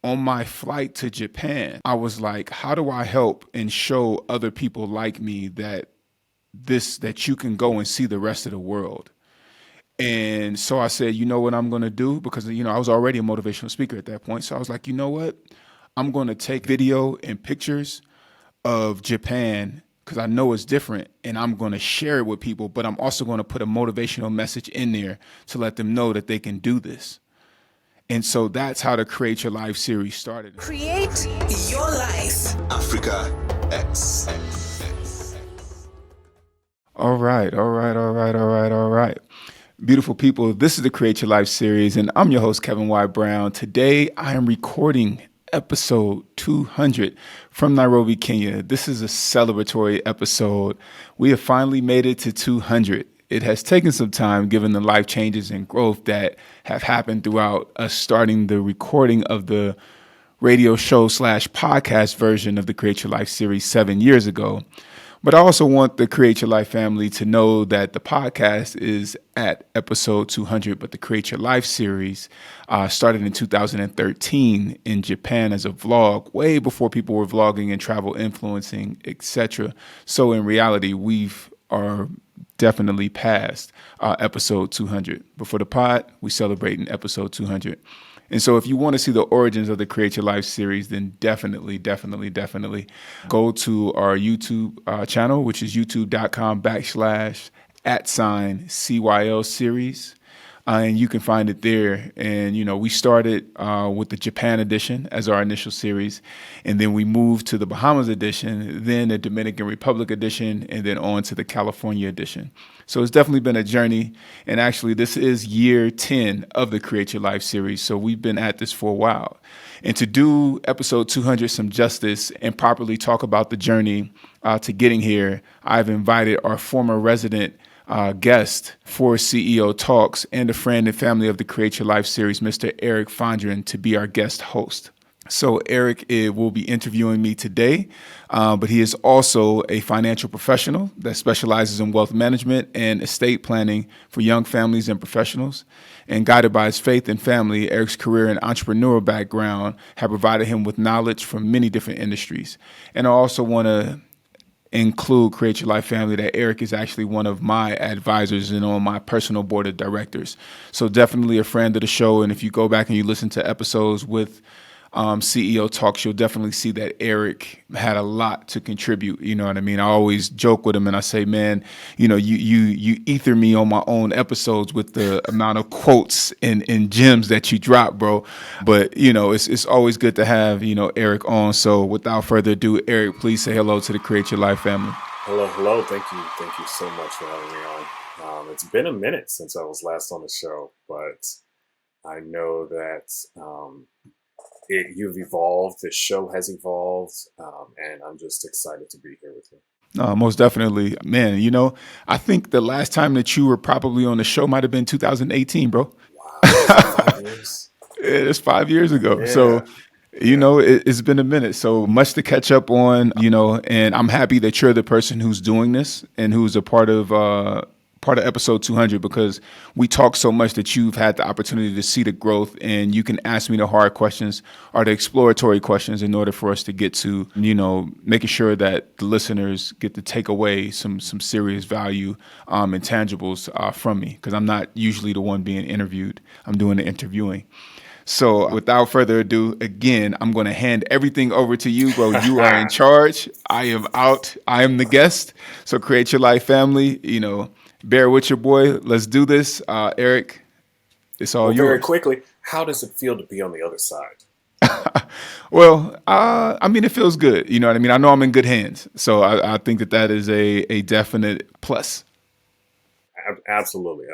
on my flight to Japan, I was like, how do I help and show other people like me that you can go and see the rest of the world? And so I said, you know what I'm going to do? Because, I was already a motivational speaker at that point. So I was like, you know what? I'm going to take video and pictures of Japan because I know it's different, and I'm going to share it with people, but I'm also going to put a motivational message in there to let them know that they can do this. And so that's how the Create Your Life series started. Create your life. Africa X. All right. Beautiful people, this is the Create Your Life series, and I'm your host, Kevin Y. Brown. Today, I am recording episode 200 from Nairobi, Kenya. This is a celebratory episode. We have finally made it to 200. It has taken some time given the life changes and growth that have happened throughout us starting the recording of the radio show / podcast version of the Create Your Life series 7 years ago. But I also want the Create Your Life family to know that the podcast is at episode 200, but the Create Your Life series started in 2013 in Japan as a vlog, way before people were vlogging and travel influencing, etc. So in reality, we are definitely past episode 200. But for the pod, we celebrate in episode 200. And so if you want to see the origins of the Create Your Life series, then definitely go to our YouTube channel, which is youtube.com/@CYLS series. And you can find it there. And, we started with the Japan edition as our initial series. And then we moved to the Bahamas edition, then the Dominican Republic edition, and then on to the California edition. So it's definitely been a journey. And actually, this is year 10 of the Create Your Life series. So we've been at this for a while. And to do episode 200 some justice and properly talk about the journey to getting here, I've invited our former resident guest for CEO Talks and a friend and family of the Create Your Life series, Mr. Eric Fondran, to be our guest host. So Eric will be interviewing me today, but he is also a financial professional that specializes in wealth management and estate planning for young families and professionals. And guided by his faith and family, Eric's career and entrepreneurial background have provided him with knowledge from many different industries. And I also want to include Create Your Life family that Eric is actually one of my advisors and on my personal board of directors. So definitely a friend of the show. And if you go back and you listen to episodes with CEO Talks, you'll definitely see that Eric had a lot to contribute. You know what I mean? I always joke with him and I say, man, you ether me on my own episodes with the amount of quotes and gems that you drop, bro. But, it's always good to have, Eric on. So without further ado, Eric, please say hello to the Create Your Life family. Hello. Thank you so much for having me on. It's been a minute since I was last on the show, but I know that you've evolved, the show has evolved, and I'm just excited to be here with you. Most definitely, man. I think the last time that you were probably on the show might have been 2018, bro. Wow, 5 years. It's 5 years ago. Yeah. So, it's been a minute. So much to catch up on, and I'm happy that you're the person who's doing this and who's a part of episode 200, because we talk so much that you've had the opportunity to see the growth, and you can ask me the hard questions or the exploratory questions in order for us to get to, making sure that the listeners get to take away some serious value and tangibles from me, because I'm not usually the one being interviewed. I'm doing the interviewing. So without further ado, again, I'm going to hand everything over to you, bro. You are in charge. I am out. I am the guest. So Create Your Life family, bear with your boy. Let's do this. Eric, it's all yours. Very quickly, how does it feel to be on the other side? Well, it feels good. You know what I mean? I know I'm in good hands. So I think that is a definite plus. Absolutely.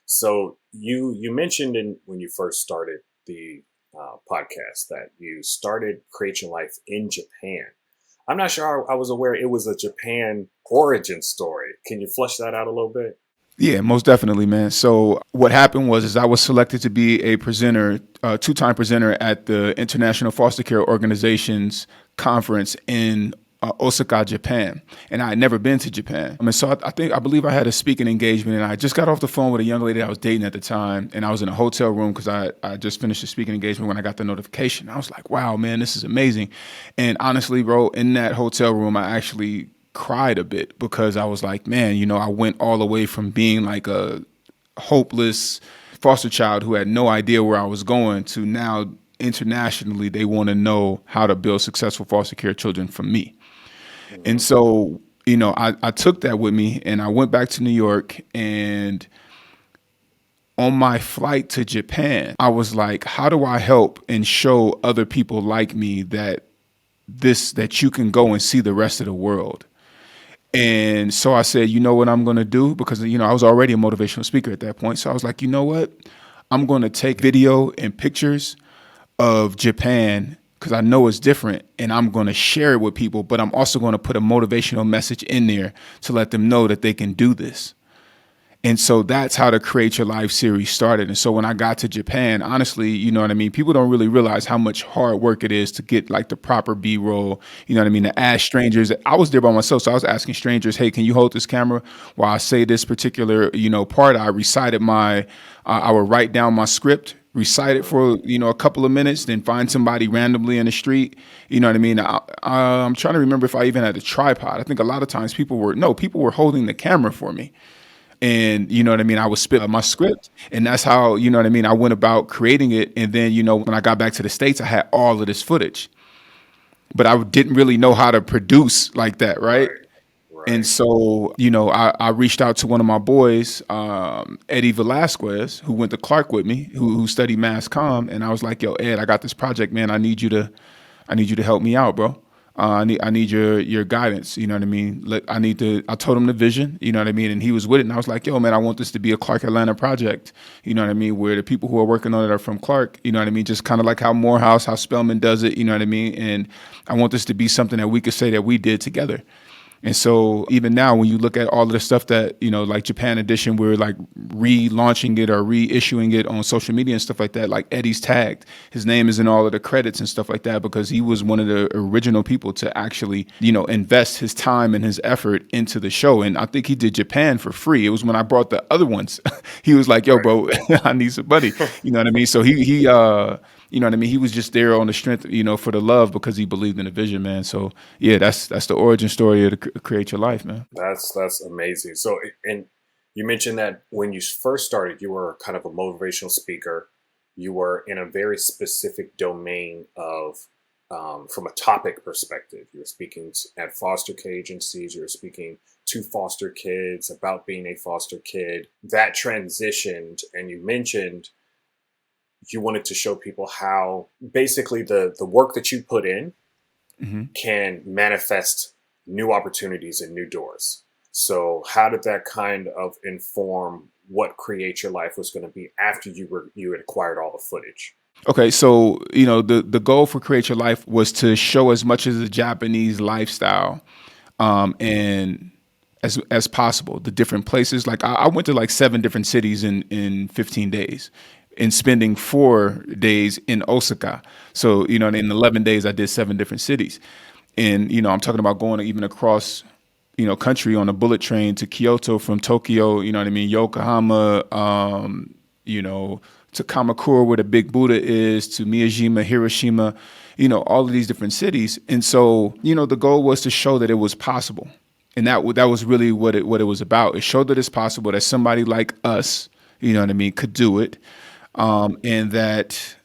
So you mentioned when you first started the podcast that you started Create Your Life in Japan. I'm not sure I was aware it was a Japan origin story. Can you flesh that out a little bit? Yeah, most definitely, man. So what happened was I was selected to be a presenter, two-time presenter at the International Foster Care Organizations Conference in Osaka, Japan, and I had never been to Japan. I mean, so I believe I had a speaking engagement, and I just got off the phone with a young lady I was dating at the time, and I was in a hotel room because I just finished a speaking engagement when I got the notification. I was like, wow, man, this is amazing. And honestly, bro, in that hotel room, I actually cried a bit because I was like, man, I went all the way from being like a hopeless foster child who had no idea where I was going to now internationally they want to know how to build successful foster care children from me. And so, I took that with me and I went back to New York, and on my flight to Japan, I was like, how do I help and show other people like me that you can go and see the rest of the world? And so I said, you know what I'm going to do? Because, I was already a motivational speaker at that point. So I was like, you know what? I'm going to take video and pictures of Japan because I know it's different, and I'm going to share it with people, but I'm also going to put a motivational message in there to let them know that they can do this. And so that's how the Create Your Life series started. And so when I got to Japan, honestly, you know what I mean? People don't really realize how much hard work it is to get like the proper B-roll, you know what I mean? To ask strangers. I was there by myself. So I was asking strangers, hey, can you hold this camera while I say this particular, part? I recited I would write down my script, recite it for, a couple of minutes, then find somebody randomly in the street. You know what I mean? I'm trying to remember if I even had a tripod. I think a lot of times people were holding the camera for me. And you know what I mean? I would spit my script, and that's how, you know what I mean, I went about creating it. And then, when I got back to the States, I had all of this footage, but I didn't really know how to produce like that, right? And so, I reached out to one of my boys, Eddie Velasquez, who went to Clark with me, who studied mass comm. And I was like, yo, Ed, I got this project, man. I need you to help me out, bro. I need your guidance. You know what I mean? I told him the vision, you know what I mean? And he was with it. And I was like, yo, man, I want this to be a Clark Atlanta project. You know what I mean? Where the people who are working on it are from Clark, you know what I mean? Just kind of like how Morehouse, how Spelman does it, you know what I mean? And I want this to be something that we could say that we did together. And so even now, when you look at all of the stuff that, like Japan Edition, we're like relaunching it or reissuing it on social media and stuff like that, like Eddie's tagged. His name is in all of the credits and stuff like that because he was one of the original people to actually, invest his time and his effort into the show. And I think he did Japan for free. It was when I brought the other ones. He was like, yo, bro, I need somebody. You know what I mean? So he you know what I mean? He was just there on the strength, for the love because he believed in the vision, man. So yeah, that's the origin story of the Create Your Life, man. That's amazing. So, and you mentioned that when you first started, you were kind of a motivational speaker. You were in a very specific domain of, from a topic perspective. You were speaking at foster care agencies. You were speaking to foster kids about being a foster kid. That transitioned, and you mentioned you wanted to show people how basically the work that you put in can manifest new opportunities and new doors. So how did that kind of inform what Create Your Life was going to be after you had acquired all the footage? Okay, so the goal for Create Your Life was to show as much of the Japanese lifestyle, and as possible, the different places. Like I went to like 7 different cities in 15 days. And spending 4 days in Osaka. So, in 11 days, I did 7 different cities. And, I'm talking about going even across, country on a bullet train to Kyoto from Tokyo, you know what I mean? Yokohama, to Kamakura where the big Buddha is, to Miyajima, Hiroshima, all of these different cities. And so, the goal was to show that it was possible. And that was really what it was about. It showed that it's possible that somebody like us, you know what I mean, could do it. And that,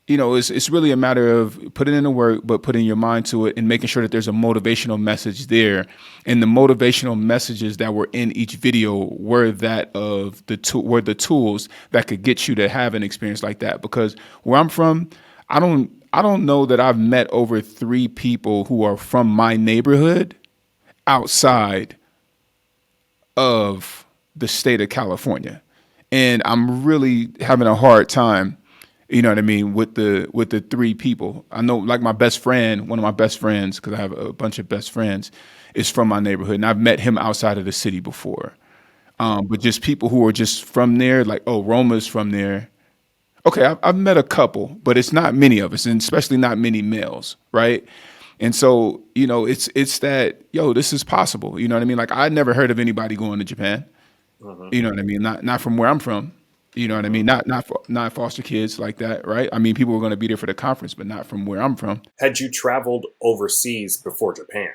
it's really a matter of putting in the work, but putting your mind to it and making sure that there's a motivational message there. And the motivational messages that were in each video were were the tools that could get you to have an experience like that. Because where I'm from, I don't know that I've met over 3 people who are from my neighborhood outside of the state of California. And I'm really having a hard time, you know what I mean, with the 3 people. I know, like my best friend, one of my best friends, because I have a bunch of best friends, is from my neighborhood, and I've met him outside of the city before. But just people who are just from there, like, oh, Roma's from there. Okay, I've met a couple, but it's not many of us, and especially not many males, right? And so, it's that, yo, this is possible. You know what I mean? Like, I never heard of anybody going to Japan. Mm-hmm. You know what I mean? Not from where I'm from. You know what I Mm-hmm. mean? Not foster kids like that, right? I mean, people were going to be there for the conference, but not from where I'm from. Had you traveled overseas before Japan?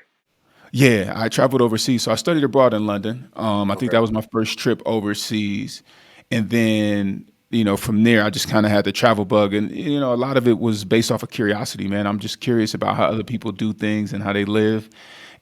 Yeah, I traveled overseas. So I studied abroad in London. I think Okay. that was my first trip overseas. And then, from there, I just kind of had the travel bug. And, a lot of it was based off of curiosity, man. I'm just curious about how other people do things and how they live.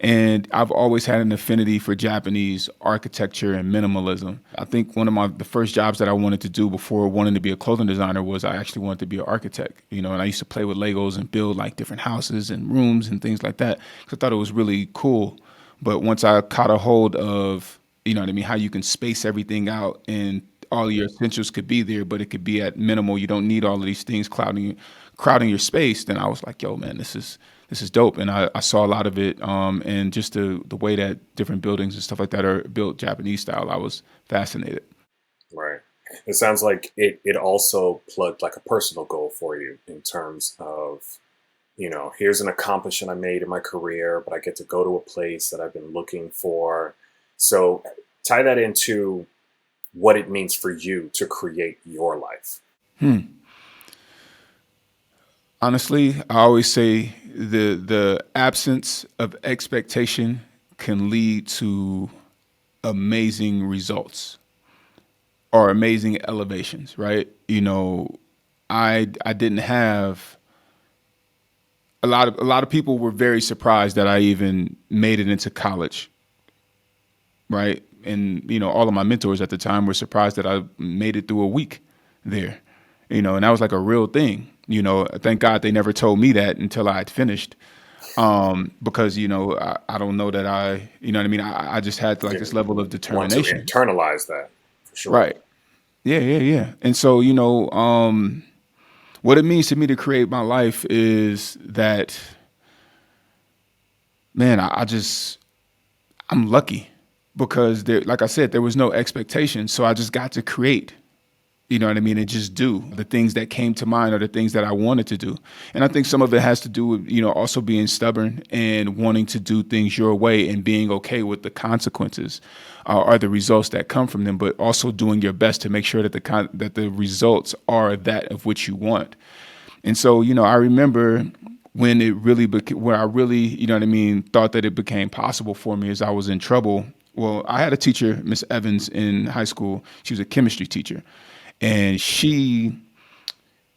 And I've always had an affinity for Japanese architecture and minimalism. I think one of the first jobs that I wanted to do before wanting to be a clothing designer was I actually wanted to be an architect, and I used to play with Legos and build like different houses and rooms and things like that because I thought it was really cool. But once I caught a hold of, what I mean, how you can space everything out and all of your essentials could be there, but it could be at minimal. You don't need all of these things crowding your space. Then I was like, yo, man, this is dope. And I saw a lot of it, and just the way that different buildings and stuff like that are built Japanese style. I was fascinated. Right. It sounds like it also plugged like a personal goal for you in terms of, here's an accomplishment I made in my career, but I get to go to a place that I've been looking for. So tie that into what it means for you to create your life. Honestly, I always say the absence of expectation can lead to amazing results or amazing elevations, right? I didn't have a lot of people were very surprised that I even made it into college, right? And all of my mentors at the time were surprised that I made it through a week there, and that was like a real thing. Thank God they never told me that until I had finished, because I don't know that what I mean. I just had like this You level of want to determination, internalize that for sure. right? Yeah, yeah, yeah. And so what it means to me to create my life is that, man, I'm lucky because like I said, there was no expectation. So I just got to create, you know what I mean? And just do the things that came to mind or the things that I wanted to do. And I think some of it has to do with, also being stubborn and wanting to do things your way and being okay with the consequences or the results that come from them, but also doing your best to make sure that the results are that of which you want. And so, I remember when it really where I really, what I mean, thought that it became possible for me as I was in trouble. Well, I had a teacher, Miss Evans, in high school. She was a chemistry teacher, and she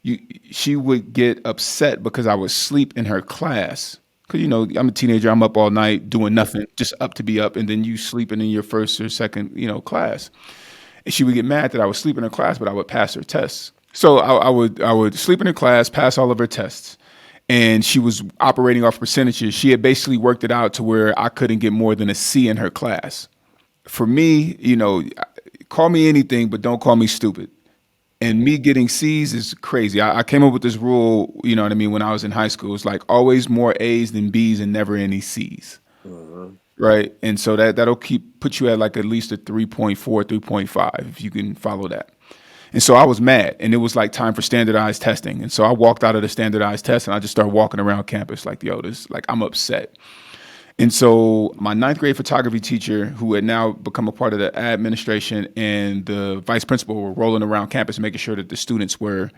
would get upset because I would sleep in her class. Because, I'm a teenager, I'm up all night doing nothing, just up to be up, and then you sleeping in your first or second, class. And she would get mad that I would sleep in her class, but I would pass her tests. So I would sleep in her class, pass all of her tests. And she was operating off percentages. She had basically worked it out to where I couldn't get more than a C in her class. For me, call me anything, but don't call me stupid. And me getting C's is crazy. I came up with this rule, what I mean, when I was in high school. It's like always more A's than B's and never any C's. Mm-hmm. Right. And so that'll put you at like at least a 3.4, 3.5, if you can follow that. And so I was mad, and it was like time for standardized testing. And so I walked out of the standardized test and I just started walking around campus like, yo, I'm upset. And so my ninth grade photography teacher, who had now become a part of the administration, and the vice principal were rolling around campus making sure that the students were,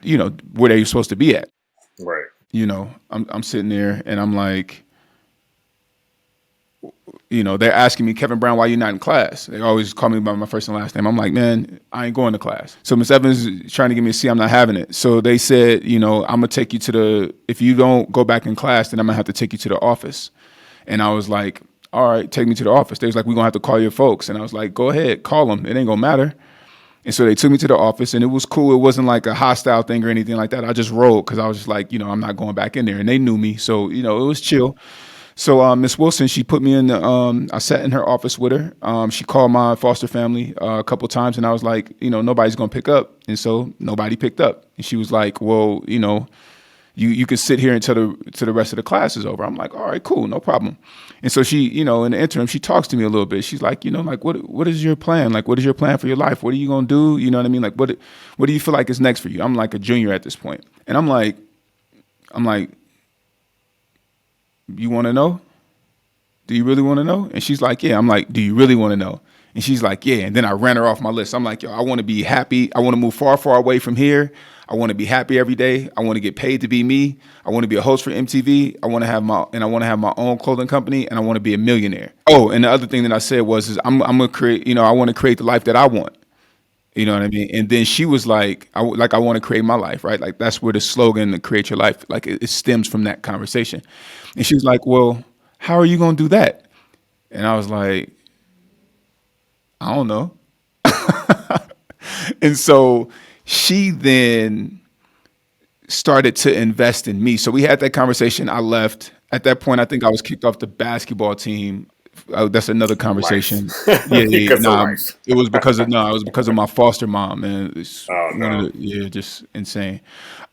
where they were supposed to be at. Right. I'm sitting there and I'm like, they're asking me, Kevin Brown, why you not in class? They always call me by my first and last name. I'm like, man, I ain't going to class. So Miss Evans is trying to give me a C. I'm not having it. So they said, I'm going to take you if you don't go back in class, then I'm going to have to take you to the office. And I was like, all right, take me to the office. They was like, we're going to have to call your folks. And I was like, go ahead, call them. It ain't going to matter. And so they took me to the office, and it was cool. It wasn't like a hostile thing or anything like that. I just rolled because I was just like, I'm not going back in there. And they knew me. So, it was chill. So Miss Wilson, she put me in I sat in her office with her. She called my foster family a couple of times, and I was like, nobody's going to pick up. And so nobody picked up. And she was like, well, you can sit here until the rest of the class is over. I'm like, all right, cool, no problem. And so she, in the interim, she talks to me a little bit. She's like, like, what is your plan? Like, what is your plan for your life? What are you going to do? You know what I mean? Like, what do you feel like is next for you? I'm like a junior at this point. And I'm like, you want to know? Do you really want to know? And she's like, yeah. I'm like, do you really want to know? And she's like, yeah. And then I ran her off my list. I'm like, yo, I want to be happy. I want to move far, far away from here. I want to be happy every day. I want to get paid to be me. I want to be a host for MTV. I want to have my own clothing company, and I want to be a millionaire. Oh, and the other thing that I said was, is I'm gonna create. I want to create the life that I want. You know what I mean? And then she was like, I want to create my life, right? Like that's where the slogan to create your life, like it stems from that conversation. And she was like, well, how are you gonna do that? And I was like, I don't know. And so she then started to invest in me. So we had that conversation. I left. At that point, I think I was kicked off the basketball team. That's another Life. conversation. Yeah, yeah. Because of Nah, life. it was because of no, it was because of my foster mom, and it's Oh one no. of the just insane.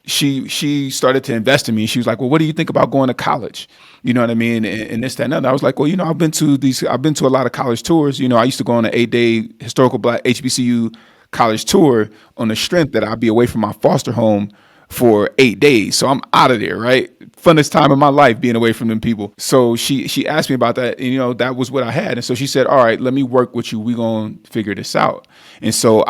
She started to invest in me. She was like, "Well, what do you think about going to college?" You know what I mean? And this, that, and other. I was like, "Well, I've been to a lot of college tours. I used to go on an 8-day historical Black HBCU college tour on the strength that I'd be away from my foster home for 8 days. So I'm out of there, right? Funnest time of my life being away from them people. So she asked me about that, and that was what I had. And so she said, "All right, let me work with you. We gonna figure this out." And so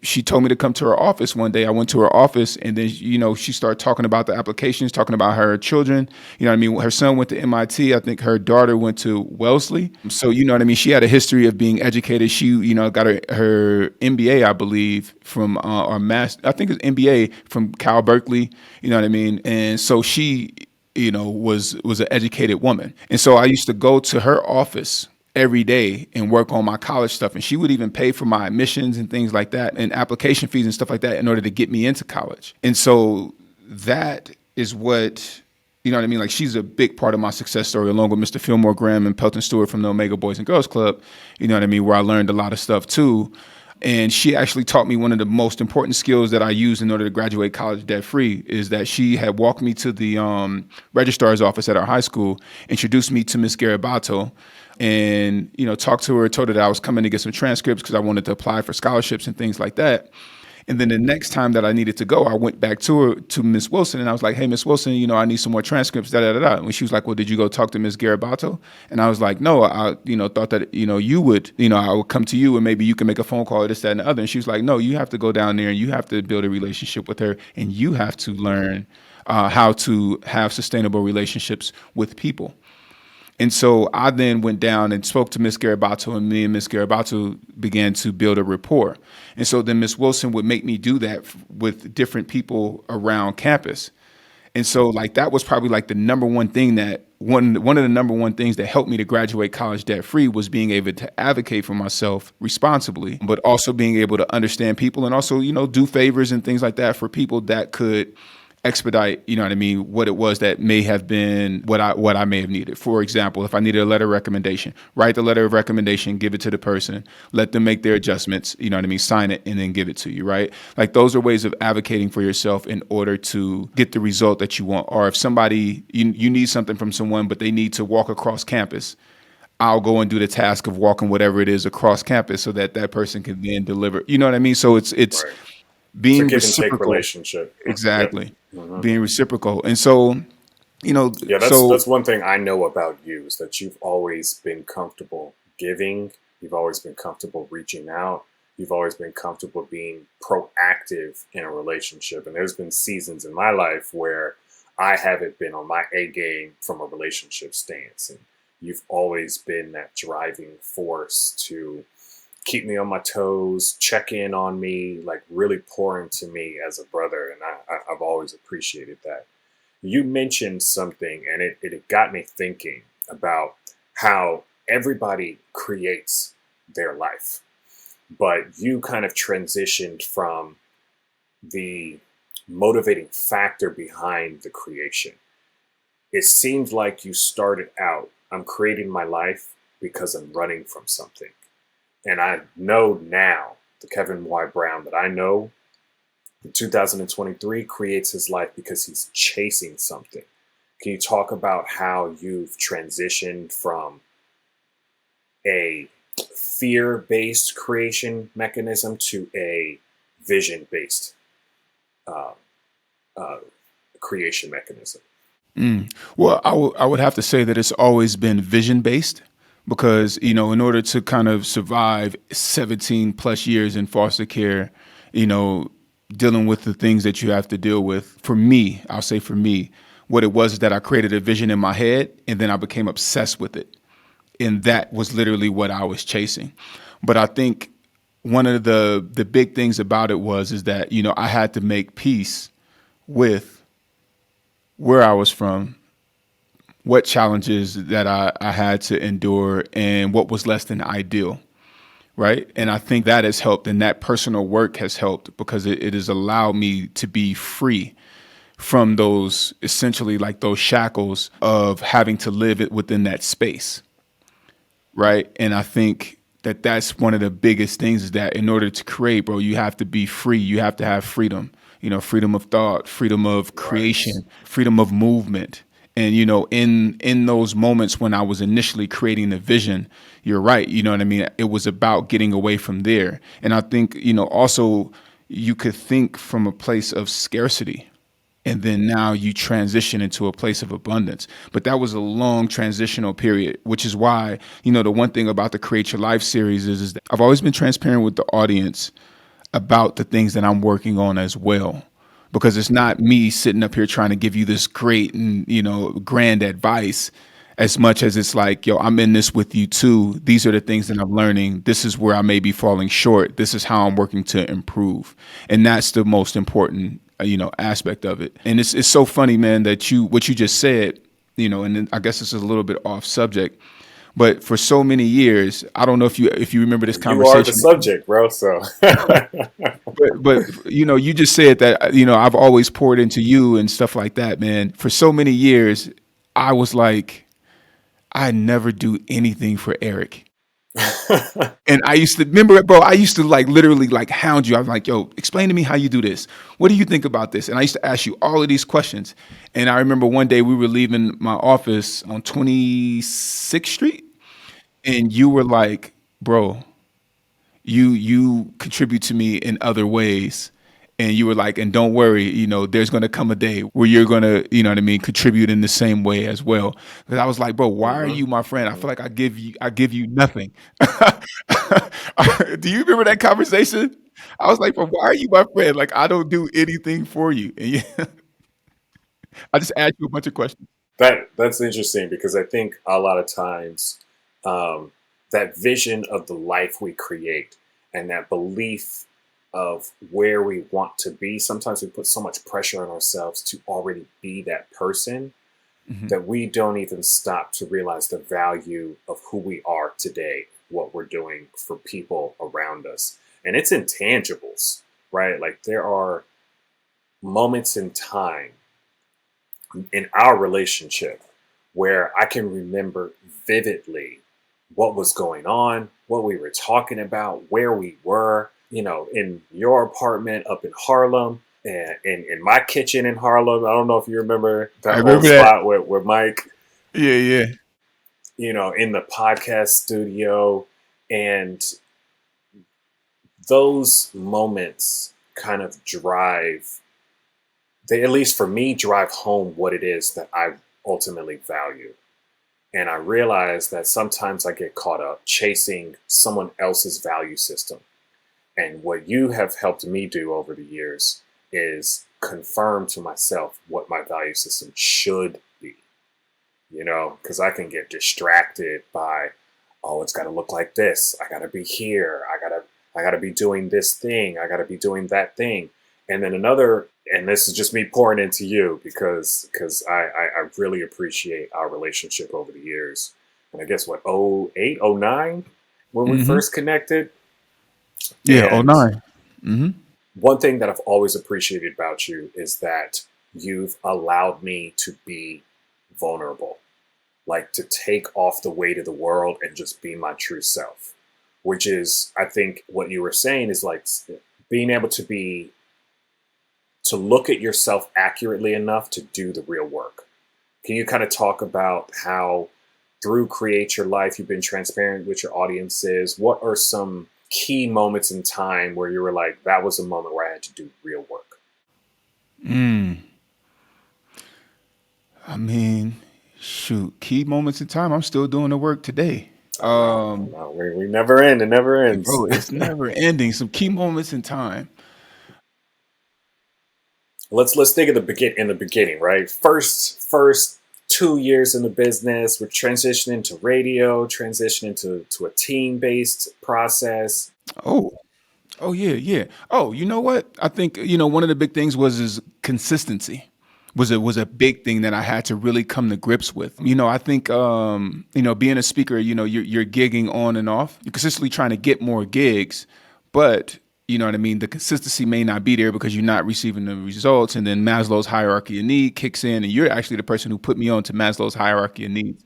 she told me to come to her office one day. I went to her office, and then she started talking about the applications, talking about her children. You know what I mean? Her son went to MIT. I think her daughter went to Wellesley. So you know what I mean? She had a history of being educated. She got her MBA, I believe, from or master. I think it's MBA from Cal Berkeley. You know what I mean? And so she was an educated woman. And so I used to go to her office every day and work on my college stuff. And she would even pay for my admissions and things like that and application fees and stuff like that in order to get me into college. And so that is what, you know what I mean? Like she's a big part of my success story, along with Mr. Fillmore Graham and Pelton Stewart from the Omega Boys and Girls Club, you know what I mean? Where I learned a lot of stuff too. And she actually taught me one of the most important skills that I used in order to graduate college debt free is that she had walked me to the registrar's office at our high school, introduced me to Miss Garabato, and talked to her, told her that I was coming to get some transcripts because I wanted to apply for scholarships and things like that. And then the next time that I needed to go, I went back to Miss Wilson, and I was like, "Hey, Miss Wilson, I need some more transcripts." Da da da da. And she was like, "Well, did you go talk to Miss Garabato?" And I was like, "No, I thought that you would I would come to you and maybe you can make a phone call or this, that, and the other." And she was like, "No, you have to go down there and you have to build a relationship with her, and you have to learn how to have sustainable relationships with people." And so I then went down and spoke to Miss Garabato, and me and Miss Garabato began to build a rapport. And so then Miss Wilson would make me do that with different people around campus. And so like that was probably like the number one thing that one of the number one things that helped me to graduate college debt free was being able to advocate for myself responsibly, but also being able to understand people and also, do favors and things like that for people that could expedite, what it was that may have been what I may have needed. For example, if I needed a letter of recommendation, write the letter of recommendation, give it to the person, let them make their adjustments, sign it and then give it to you, right? Like those are ways of advocating for yourself in order to get the result that you want. Or if somebody, you need something from someone, but they need to walk across campus, I'll go and do the task of walking whatever it is across campus so that that person can then deliver. You know what I mean? So it's Right. It's a being give and take reciprocal. relationship. Yep. Exactly. hmm Being reciprocal. And so, Yeah, so that's one thing I know about you is that you've always been comfortable giving. You've always been comfortable reaching out. You've always been comfortable being proactive in a relationship. And there's been seasons in my life where I haven't been on my A game from a relationship stance. And you've always been that driving force to keep me on my toes, check in on me, like really pour into me as a brother. And I've always appreciated that. You mentioned something, and it got me thinking about how everybody creates their life, but you kind of transitioned from the motivating factor behind the creation. It seems like you started out, I'm creating my life because I'm running from something. And I know now, the Kevin Y. Brown that I know in 2023 creates his life because he's chasing something. Can you talk about how you've transitioned from a fear-based creation mechanism to a vision-based uh, uh, creation mechanism? Well, I would have to say that it's always been vision based because, in order to kind of survive 17 plus years in foster care, you know, dealing with the things that you have to deal with, for me, I'll say for me, what it was is that I created a vision in my head and then I became obsessed with it. And that was literally what I was chasing. But I think one of the big things about it was is that, I had to make peace with where I was from, what challenges that I had to endure, and what was less than ideal, right? And I think that has helped, and that personal work has helped because it has allowed me to be free from those essentially like those shackles of having to live it within that space, right? And I think that that's one of the biggest things is that in order to create, bro, you have to be free. You have to have freedom, freedom of thought, freedom of Right. creation, freedom of movement. And in those moments when I was initially creating the vision, you're right. You know what I mean? It was about getting away from there. And I think, also you could think from a place of scarcity, and then now you transition into a place of abundance. But that was a long transitional period, which is why, the one thing about the Create Your Life series is that I've always been transparent with the audience about the things that I'm working on as well. Because it's not me sitting up here trying to give you this great and, grand advice as much as it's like, yo, I'm in this with you too. These are the things that I'm learning. This is where I may be falling short. This is how I'm working to improve. And that's the most important, aspect of it. And it's so funny, man, that what you just said, and then I guess this is a little bit off subject, but for so many years, I don't know if you remember this You are the conversation. subject, bro. So But you just said that I've always poured into you and stuff like that, man. For so many years, I was like, I never do anything for Eric. And I used to remember, bro. I used to like literally like hound you. I was like, "Yo, explain to me how you do this. What do you think about this?" And I used to ask you all of these questions. And I remember one day we were leaving my office on 26th Street, and you were like, "Bro, you contribute to me in other ways." And you were like, and don't worry, there's going to come a day where you're going to, what I mean, contribute in the same way as well. Because I was like, bro, why are hmm you my friend? I feel like I give you nothing. Do you remember that conversation? I was like, bro, why are you my friend? Like, I don't do anything for you. And I just asked you a bunch of questions. that's interesting because I think a lot of times um, that vision of the life we create and that belief of where we want to be, sometimes we put so much pressure on ourselves to already be that person Hmm. that we don't even stop to realize the value of who we are today, what we're doing for people around us. And it's intangibles, right? Like there are moments in time in our relationship where I can remember vividly what was going on, what we were talking about, where we were, in your apartment up in Harlem and in my kitchen in Harlem. I don't know if you remember I that whole remember that. spot where Mike, Yeah, yeah. in the podcast studio. And those moments kind of they, at least for me, drive home what it is that I ultimately value. And I realize that sometimes I get caught up chasing someone else's value system. And what you have helped me do over the years is confirm to myself what my value system should be, because I can get distracted by, oh, it's got to look like this. I got to be here. I got to be doing this thing. I got to be doing that thing. And then and this is just me pouring into you because I really appreciate our relationship over the years. And I guess what, 08, 09 when we Hmm. first connected. Yeah, oh And nine. Mm-hmm. one thing that I've always appreciated about you is that you've allowed me to be vulnerable, like to take off the weight of the world and just be my true self, which is, I think, what you were saying is like being able to look at yourself accurately enough to do the real work. Can you kind of talk about how through Create Your Life, you've been transparent with your audiences? What are some key moments in time where you were like, that was a moment where I had to do real work? I mean, shoot, key moments in time. I'm still doing the work today. I know, I know. We never end. It never ends. Bro, it's never ending. Some key moments in time. Let's think of the beginning, right? First 2 years in the business, we're transitioning to radio, transitioning to a team based process. Oh, oh yeah, yeah. Oh, you know what? I think one of the big things was is consistency. Was a big thing that I had to really come to grips with. I think being a speaker, you're gigging on and off. You're consistently trying to get more gigs, but you know what I mean. The consistency may not be there because you're not receiving the results, and then Maslow's hierarchy of need kicks in, and you're actually the person who put me on to Maslow's hierarchy of needs.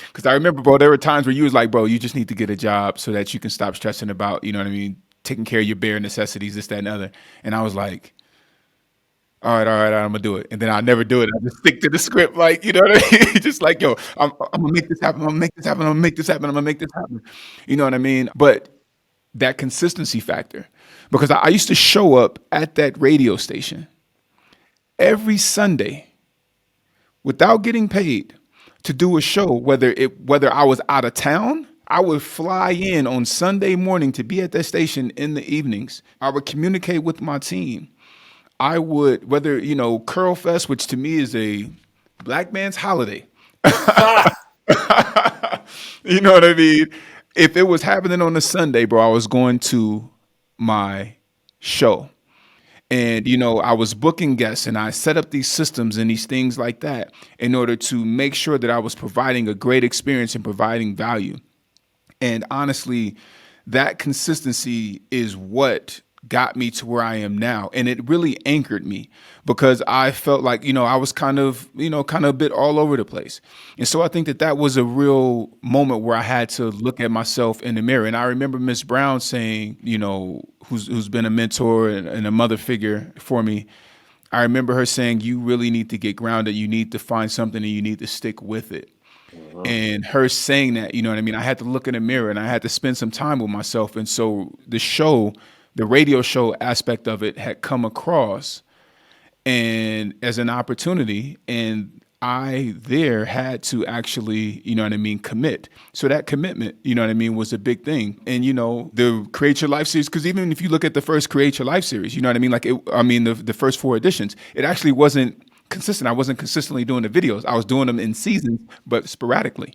Because I remember, bro, there were times where you was like, bro, you just need to get a job so that you can stop stressing about, you know what I mean, taking care of your bare necessities, this, that, and other. And I was like, all right, I'm gonna do it. And then I never do it. I just stick to the script, like, you know what I mean? Just like, yo, I'm gonna make this happen. I'm gonna make this happen. I'm gonna make this happen. I'm gonna make this happen. You know what I mean? But that consistency factor, because I used to show up at that radio station every Sunday without getting paid to do a show, whether I was out of town. I would fly in on Sunday morning to be at that station in the evenings. I would communicate with my team. I would, whether, Curl Fest, which to me is a black man's holiday. You know what I mean? If it was happening on a Sunday, bro, I was going to my show. And, I was booking guests and I set up these systems and these things like that in order to make sure that I was providing a great experience and providing value. And honestly, that consistency is what got me to where I am now. And it really anchored me because I felt like, I was kind of a bit all over the place. And so I think that was a real moment where I had to look at myself in the mirror. And I remember Miss Brown saying, who's been a mentor and a mother figure for me. I remember her saying, you really need to get grounded. You need to find something and you need to stick with it. And her saying that, you know what I mean? I had to look in the mirror and I had to spend some time with myself. And so the radio show aspect of it had come across and as an opportunity. And I there had to actually, commit. So that commitment, was a big thing. And, the Create Your Life series, because even if you look at the first Create Your Life series, you know what I mean? Like, the first 4 editions, it actually wasn't consistent. I wasn't consistently doing the videos. I was doing them in seasons, but sporadically.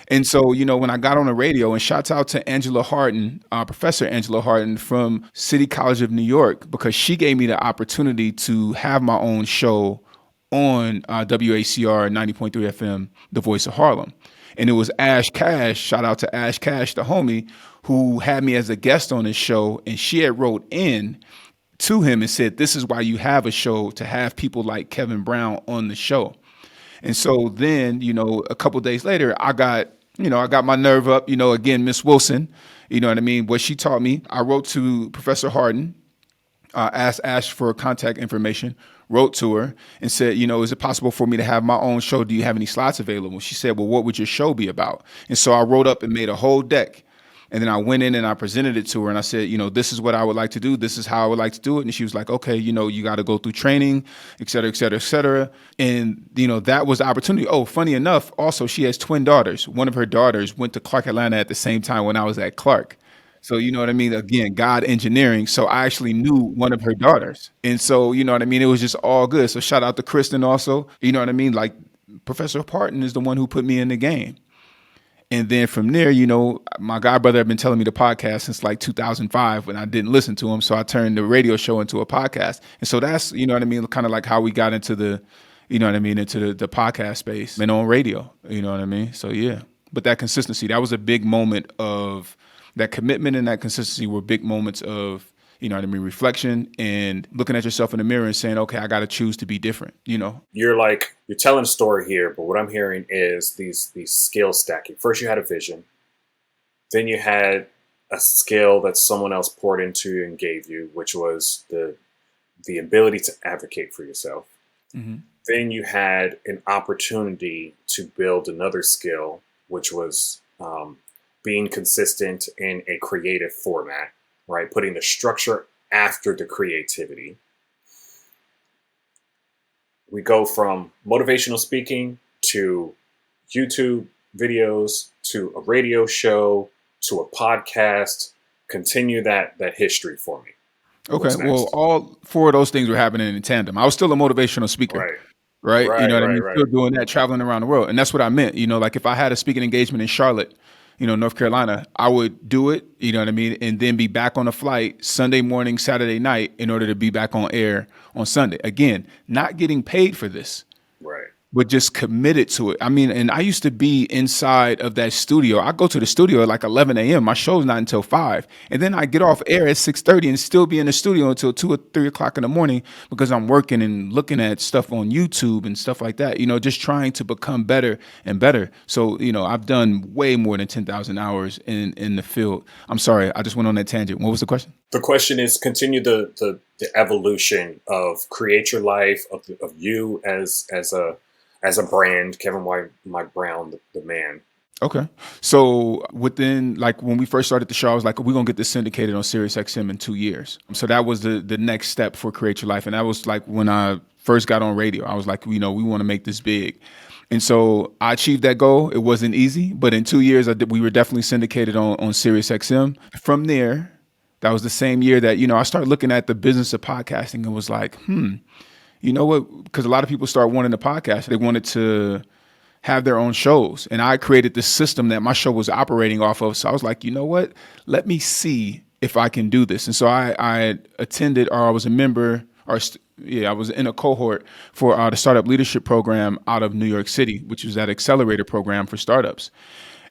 And so, when I got on the radio, and shouts out to Angela Harden, Professor Angela Harden from City College of New York, because she gave me the opportunity to have my own show on WACR 90.3 FM, The Voice of Harlem. And it was Ash Cash, shout out to Ash Cash, the homie, who had me as a guest on his show. And she had wrote in to him and said, this is why you have a show, to have people like Kevin Brown on the show. And so then, a couple of days later, I got my nerve up, again, Miss Wilson, you know what I mean? What she taught me, I wrote to Professor Harden, asked Ash for contact information, wrote to her and said, is it possible for me to have my own show? Do you have any slots available? She said, well, what would your show be about? And so I wrote up and made a whole deck. And then I went in and I presented it to her and I said, this is what I would like to do. This is how I would like to do it. And she was like, okay, you got to go through training, et cetera, et cetera, et cetera. And, that was the opportunity. Oh, funny enough, also, she has twin daughters. One of her daughters went to Clark Atlanta at the same time when I was at Clark. So, you know what I mean? Again, God engineering. So I actually knew one of her daughters. And so, you know what I mean? It was just all good. So shout out to Kristen also. You know what I mean? Like Professor Parton is the one who put me in the game. And then from there, my godbrother had been telling me the podcast since like 2005 when I didn't listen to him. So I turned the radio show into a podcast. And so that's, kind of like how we got into the podcast space and on radio, you know what I mean? So yeah, but that consistency, that was a big moment of that commitment, and that consistency were big moments of, reflection and looking at yourself in the mirror and saying, okay, I got to choose to be different, You're telling a story here, but what I'm hearing is these skill stacking. First, you had a vision. Then you had a skill that someone else poured into you and gave you, which was the ability to advocate for yourself. Mm-hmm. Then you had an opportunity to build another skill, which was being consistent in a creative format, right? Putting the structure after the creativity. we go from motivational speaking to YouTube videos to a radio show to a podcast. Continue that history for me. Okay. What's Well, next? all four of those things were happening in tandem. I was still a motivational speaker, Right, right? You know right, what I right, mean? right. Still doing that, traveling around the world. And that's what I meant. Like if I had a speaking engagement in Charlotte, North Carolina, I would do it, you know what I mean? And then be back on a flight Sunday morning, Saturday night in order to be back on air on Sunday. Again, not getting paid for this, Right. but just committed to it. I mean, and I used to be inside of that studio. I go to the studio at like 11 a.m. My show's not until 5. And then I get off air at 6:30 and still be in the studio until 2 or 3 o'clock in the morning because I'm working and looking at stuff on YouTube and stuff like that, just trying to become better and better. So, I've done way more than 10,000 hours in the field. I'm sorry, I just went on that tangent. What was the question? The question is continue the evolution of create your life of you as a brand, Kevin White, Mike Brown, the man. Okay. So within, like, when we first started the show, I was like, we're going to get this syndicated on Sirius XM in 2 years. So that was the next step for Create Your Life. And that was like when I first got on radio. I was like, we want to make this big. And so I achieved that goal. It wasn't easy, but in 2 years, we were definitely syndicated on Sirius XM. From there, that was the same year that, I started looking at the business of podcasting and was like, you know what? Because a lot of people start wanting to podcast. They wanted to have their own shows. And I created this system that my show was operating off of. So I was like, you know what? Let me see if I can do this. And so I attended, or I was a member, I was in a cohort for the Startup Leadership Program out of New York City, which was that accelerator program for startups.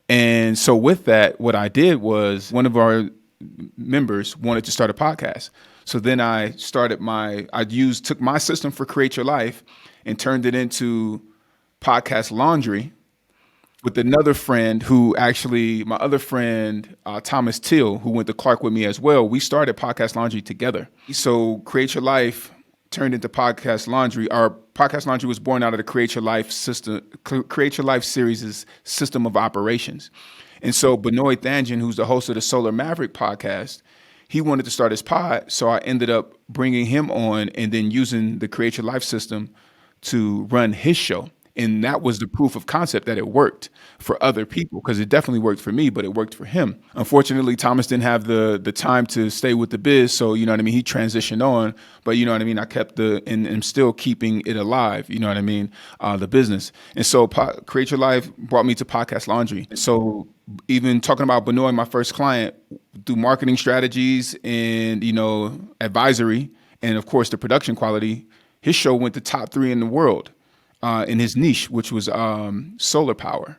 And so with that, what I did was one of our members wanted to start a podcast. So then I took my system for Create Your Life and turned it into Podcast Laundry with another friend my other friend, Thomas Till, who went to Clark with me as well. We started Podcast Laundry together. So Create Your Life turned into Podcast Laundry. Our Podcast Laundry was born out of the Create Your Life system, Create Your Life series' system of operations. And so Benoit Thanjan, who's the host of the Solar Maverick podcast, he wanted to start his pod. So I ended up bringing him on and then using the Create Your Life system to run his show. And that was the proof of concept that it worked for other people, because it definitely worked for me, but it worked for him. Unfortunately, Thomas didn't have the time to stay with the biz. So, he transitioned on, but I kept and I'm still keeping it alive, the business. And so Create Your Life brought me to Podcast Laundry. So even talking about Benoit, my first client, through marketing strategies and, advisory, and of course the production quality, his show went to top 3 in the world. In his niche, which was solar power.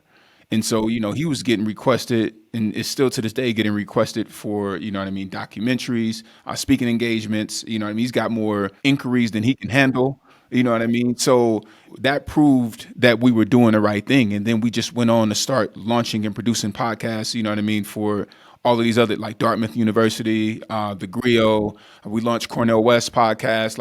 And so, he was getting requested, and is still to this day getting requested for, documentaries, speaking engagements. He's got more inquiries than he can handle. So that proved that we were doing the right thing. And then we just went on to start launching and producing podcasts, for all of these other, like Dartmouth University, the Grio. We launched Cornell West podcast.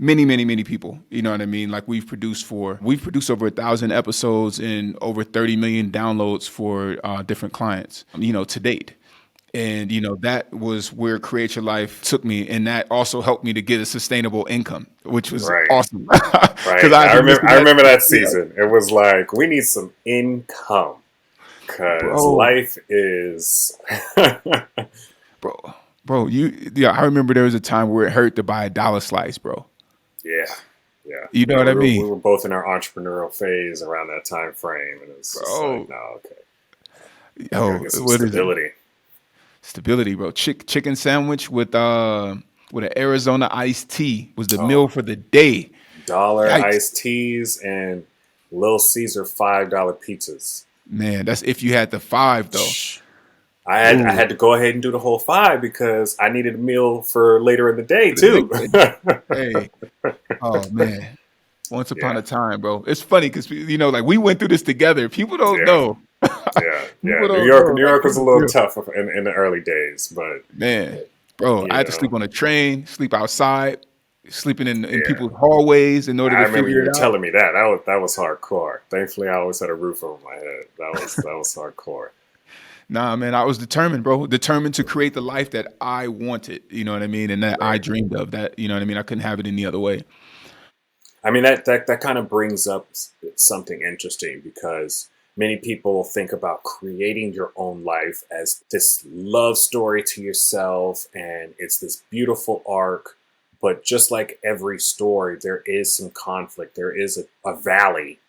Many, many, many people, like we've produced over 1,000 episodes and over 30 million downloads for different clients, to date. And, that was where Create Your Life took me. And that also helped me to get a sustainable income, which was awesome. Right. I remember that season. It was like, we need some income because life is. Bro, I remember there was a time where it hurt to buy a dollar slice, bro. Yeah. You know what I mean? We were both in our entrepreneurial phase around that time frame. And it's just like, no, okay. Yo, get some what stability. Is it? Stability, bro. Chicken sandwich with an Arizona iced tea was the meal for the day. $1 iced teas and Little Caesar $5 pizzas. Man, that's if you had the 5 though. I had to go ahead and do the whole 5 because I needed a meal for later in the day too. Hey, oh man, once upon a time, bro. It's funny because we went through this together. People don't know. New York was a little tough in the early days, but man, bro, I had to sleep on a train, sleep outside, sleeping in people's hallways in order to figure it out. I remember you telling me that. That was hardcore. Thankfully, I always had a roof over my head. That was hardcore. Nah, man, I was determined, bro. Determined to create the life that I wanted, and that I dreamed of. That, I couldn't have it any other way. I mean, that kind of brings up something interesting because many people think about creating your own life as this love story to yourself and it's this beautiful arc. But just like every story, there is some conflict. There is a valley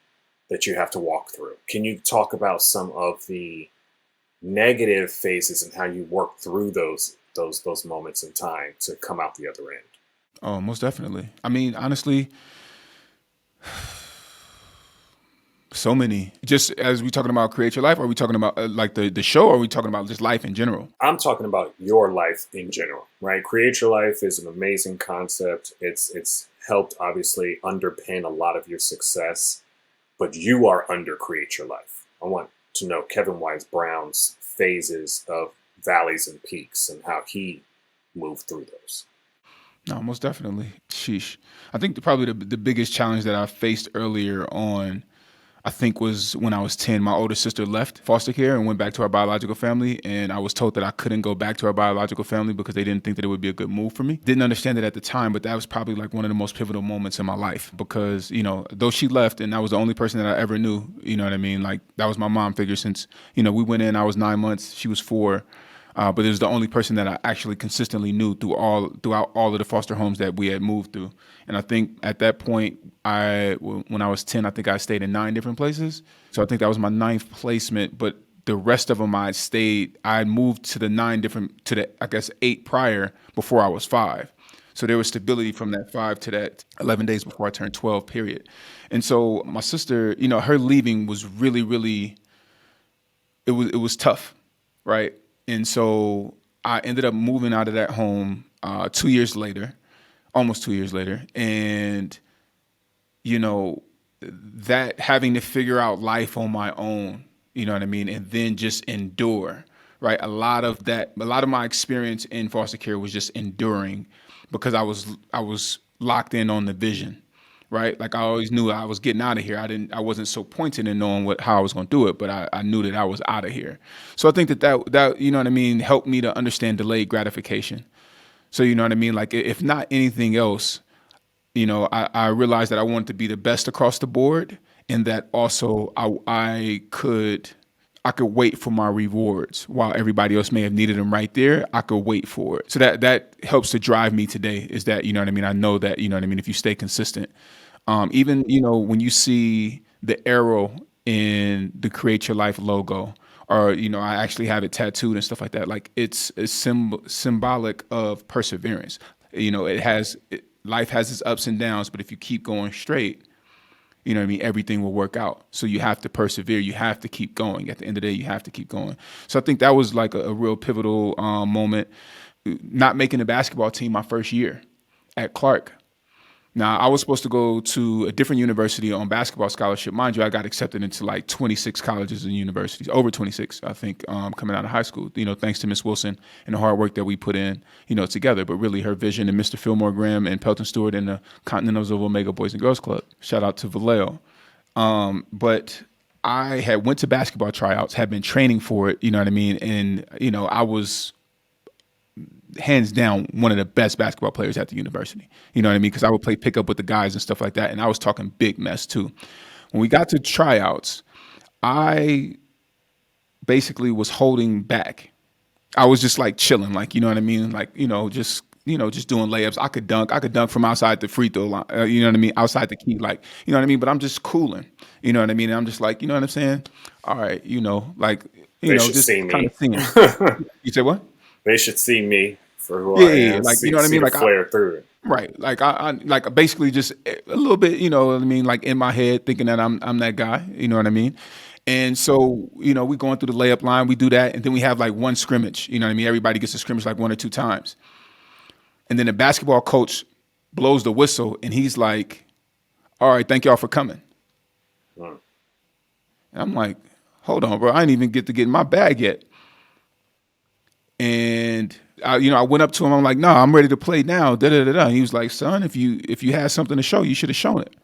that you have to walk through. Can you talk about some of the negative phases and how you work through those moments in time to come out the other end? Oh, most definitely. I mean, honestly, so many. Just as we talking about create your life, or are we talking about like the show, or are we talking about just life in general? I'm talking about your life in general, right? Create your life is an amazing concept. It's helped obviously underpin a lot of your success, but you are under create your life. I want to know Kevin Wise Brown's phases of valleys and peaks and how he moved through those. No, most definitely. Sheesh. I think probably the biggest challenge that I faced earlier on, I think, was when I was 10. My older sister left foster care and went back to our biological family. And I was told that I couldn't go back to our biological family because they didn't think that it would be a good move for me. Didn't understand it at the time, but that was probably like one of the most pivotal moments in my life because, though she left and that was the only person that I ever knew, you know what I mean? Like that was my mom figure since, we went in, I was 9 months, she was 4. But it was the only person that I actually consistently knew throughout all of the foster homes that we had moved through. And I think at that point, when I was 10, I think I stayed in 9 different places. So I think that was my 9th placement. But the rest of them I had moved to I guess 8 prior before I was 5. So there was stability from that 5 to that 11 days before I turned 12, period. And so my sister, her leaving was really, really, it was tough, right? And so I ended up moving out of that home 2 years later, almost 2 years later. And, that having to figure out life on my own, you know what I mean? And then just endure, right? A lot of my experience in foster care was just enduring because I was locked in on the vision, right? Like I always knew I was getting out of here. I wasn't so pointed in knowing how I was going to do it, but I knew that I was out of here. So I think that you know what I mean, helped me to understand delayed gratification. So you know what I mean? Like if not anything else, I realized that I wanted to be the best across the board, and that also I could wait for my rewards while everybody else may have needed them right there. I could wait for it. So that helps to drive me today is that, you know what I mean? I know that, you know what I mean? If you stay consistent, even, when you see the arrow in the Create Your Life logo, or, I actually have it tattooed and stuff like that. Like it's symbolic of perseverance. Life has its ups and downs, but if you keep going straight, you know what I mean? Everything will work out. So you have to persevere. You have to keep going. At the end of the day, you have to keep going. So I think that was like a real pivotal moment. Not making the basketball team my first year at Clark. Now, I was supposed to go to a different university on basketball scholarship. Mind you, I got accepted into like 26 colleges and universities, over 26, I think, coming out of high school, thanks to Miss Wilson and the hard work that we put in, together. But really her vision and Mr. Fillmore Graham and Pelton Stewart and the Continentals of Omega Boys and Girls Club. Shout out to Vallejo. But I had went to basketball tryouts, had been training for it, you know what I mean? And, I was hands down one of the best basketball players at the university. You know what I mean? Because I would play pickup with the guys and stuff like that. And I was talking big mess too. When we got to tryouts, I basically was holding back. I was just like chilling, like, you know what I mean? Like, just doing layups. I could dunk from outside the free throw line, you know what I mean? Outside the key, like, you know what I mean? But I'm just cooling, you know what I mean? And I'm just like, you know what I'm saying? All right, like, They should just see kind me. of seeing. You say what? They should see me for who I Yeah, am. like, you See, know what I see mean? the Like, flare through it. right. Like I like basically just a little bit, you know what I mean, like in my head thinking that I'm that guy, you know what I mean? And so, we going through the layup line, we do that, and then we have like one scrimmage, you know what I mean? Everybody gets a scrimmage like 1 or 2 times. And then the basketball coach blows the whistle and he's like, "All right, thank y'all for coming." Hmm. And I'm like, "Hold on, bro. I didn't even get to get in my bag yet." And I went up to him. I'm like, "No, I'm ready to play now." Da da da da. He was like, "Son, if you had something to show, you should have shown it."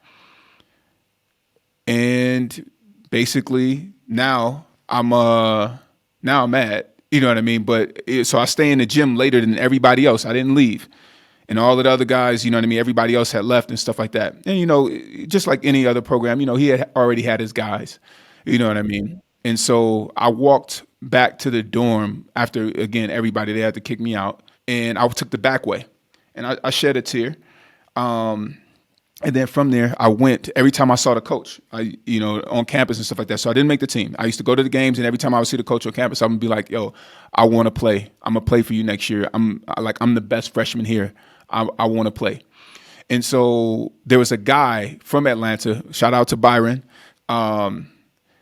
And basically, now I'm mad. You know what I mean? But so I stay in the gym later than everybody else. I didn't leave, And all of the other guys, you know what I mean, everybody else had left and stuff like that. And, you know, just like any other program, you know, he had already had his guys, you know what I mean? And so I walked back to the dorm after, again, everybody, they had to kick me out. And I took the back way and I shed a tear. And then from there, I went every time I saw the coach, you know, on campus and stuff like that. So I didn't make the team. I used to go to the games, and every time I would see the coach on campus, I'm gonna be like, "Yo, I want to play. I'm gonna play for you next year. I'm the best freshman here. I want to play." And so there was a guy from Atlanta. Shout out to Byron,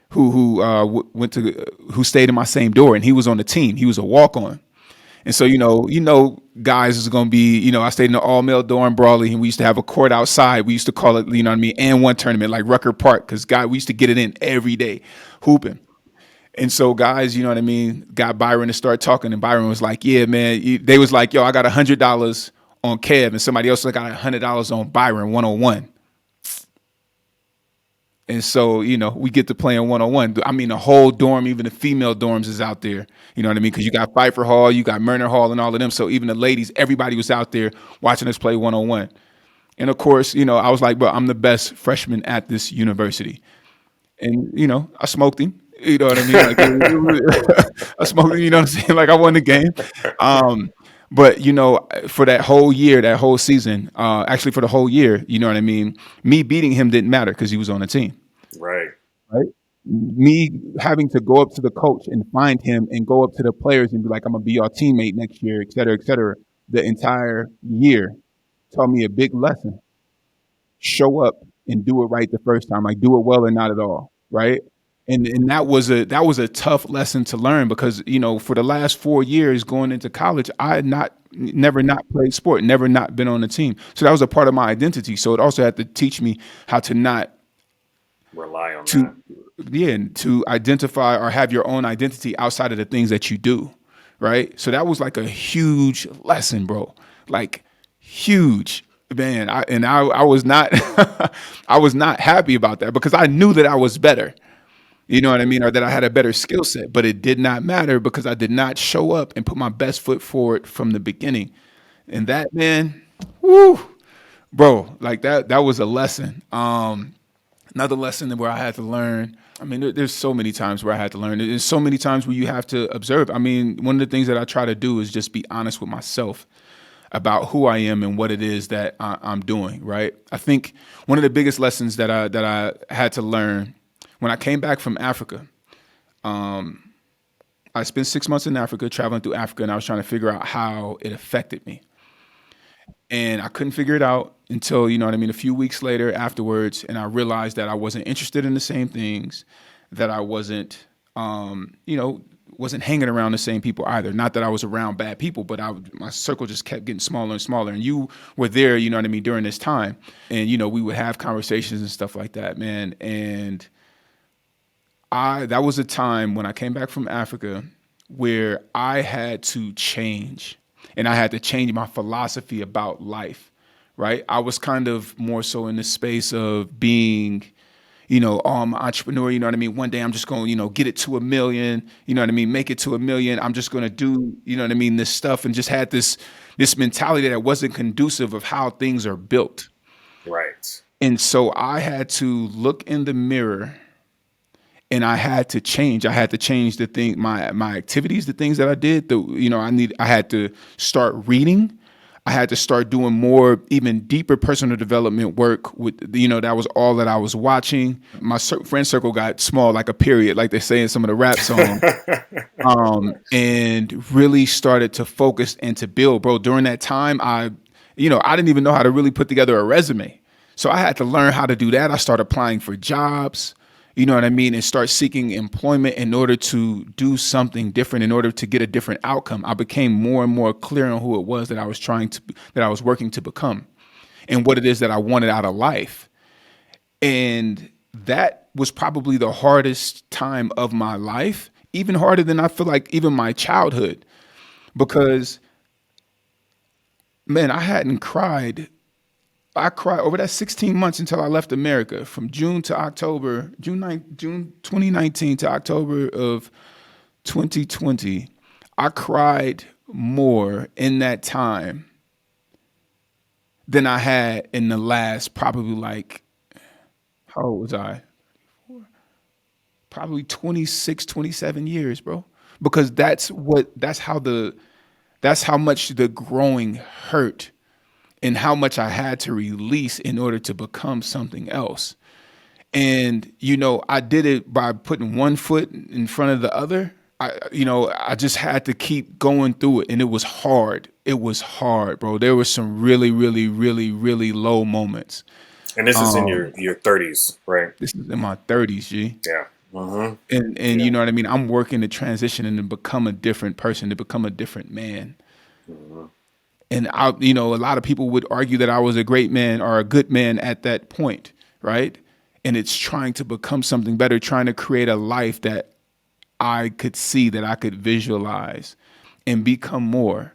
who stayed in my same door, and he was on the team. He was a walk on. And so, guys is going to be, I stayed in the all male dorm Brawley, and we used to have a court outside. We used to call it, you know what I mean, and one tournament like Rucker Park, because we used to get it in every day hooping. And so guys, you know what I mean, got Byron to start talking, and Byron was like, yeah, man, they was like, yo, I got $100 on Kev, and somebody else got $100 on Byron 101. And so, we get to play in one-on-one. I mean, the whole dorm, even the female dorms is out there. You know what I mean? Because you got Pfeiffer Hall, you got Myrna Hall and all of them. So even the ladies, everybody was out there watching us play one-on-one. And of course, I was like, bro, I'm the best freshman at this university. And, I smoked him. You know what I mean? Like, I smoked him, you know what I'm saying? Like, I won the game. But, for that whole year, that whole season, actually for the whole year, you know what I mean? Me beating him didn't matter because he was on the team. Right. Right. Me having to go up to the coach and find him and go up to the players and be like, I'm going to be your teammate next year, et cetera, the entire year taught me a big lesson. Show up and do it right the first time. Like, do it well or not at all. Right. And that was a tough lesson to learn because, for the last 4 years going into college, I had never not played sport, never not been on the team. So that was a part of my identity. So it also had to teach me how to not rely on that. Yeah, to identify or have your own identity outside of the things that you do. Right. So that was like a huge lesson, bro. Like huge. Man, I was not I was not happy about that because I knew that I was better. You know what I mean? Or that I had a better skill set, but it did not matter because I did not show up and put my best foot forward from the beginning. And that, man, woo, bro, like that was a lesson. Another lesson where I had to learn. I mean, there's so many times where I had to learn. There's so many times where you have to observe. I mean, one of the things that I try to do is just be honest with myself about who I am and what it is that I'm doing, right? I think one of the biggest lessons that I had to learn when I came back from Africa, I spent 6 months in Africa, traveling through Africa, and I was trying to figure out how it affected me. And I couldn't figure it out until, a few weeks later afterwards, and I realized that I wasn't interested in the same things, that I wasn't, wasn't hanging around the same people either. Not that I was around bad people, but my circle just kept getting smaller and smaller. And you were there, during this time. And, we would have conversations and stuff like that, man. And that was a time when I came back from Africa where I had to change and I had to change my philosophy about life, right? I was kind of more so in the space of being, I'm an entrepreneur, you know what I mean? One day I'm just going to, get it to 1 million, you know what I mean? Make it to 1 million. I'm just going to do, this stuff, and just had this mentality that wasn't conducive of how things are built. Right. And so I had to look in the mirror and I had to change. I had to change my activities, the things that I did. I had to start reading. I had to start doing more, even deeper personal development work with, that was all that I was watching. My friend circle got small, like a period, like they say in some of the rap songs, and really started to focus and to build, bro. During that time, I didn't even know how to really put together a resume. So I had to learn how to do that. I started applying for jobs. You know what I mean? And start seeking employment in order to do something different, in order to get a different outcome. I became more and more clear on who it was that I was working to become and what it is that I wanted out of life. And that was probably the hardest time of my life, even harder than I feel like even my childhood, because, man, I cried over that 16 months until I left America, from June 2019 to October of 2020. I cried more in that time than I had in the last probably like, how old was I? Probably 26, 27 years, bro. Because that's how much the growing hurt and how much I had to release in order to become something else. And I did it by putting one foot in front of the other. I just had to keep going through it, and it was hard. It was hard, bro. There were some really, really, really, really low moments. And this is in your 30s, right? This is in my 30s, G. Yeah. Mm-hmm. And Yeah. you know what I mean? I'm working to transition and to become a different person, to become a different man. Mm-hmm. And a lot of people would argue that I was a great man or a good man at that point, right? And it's trying to become something better, trying to create a life that I could see, that I could visualize and become more.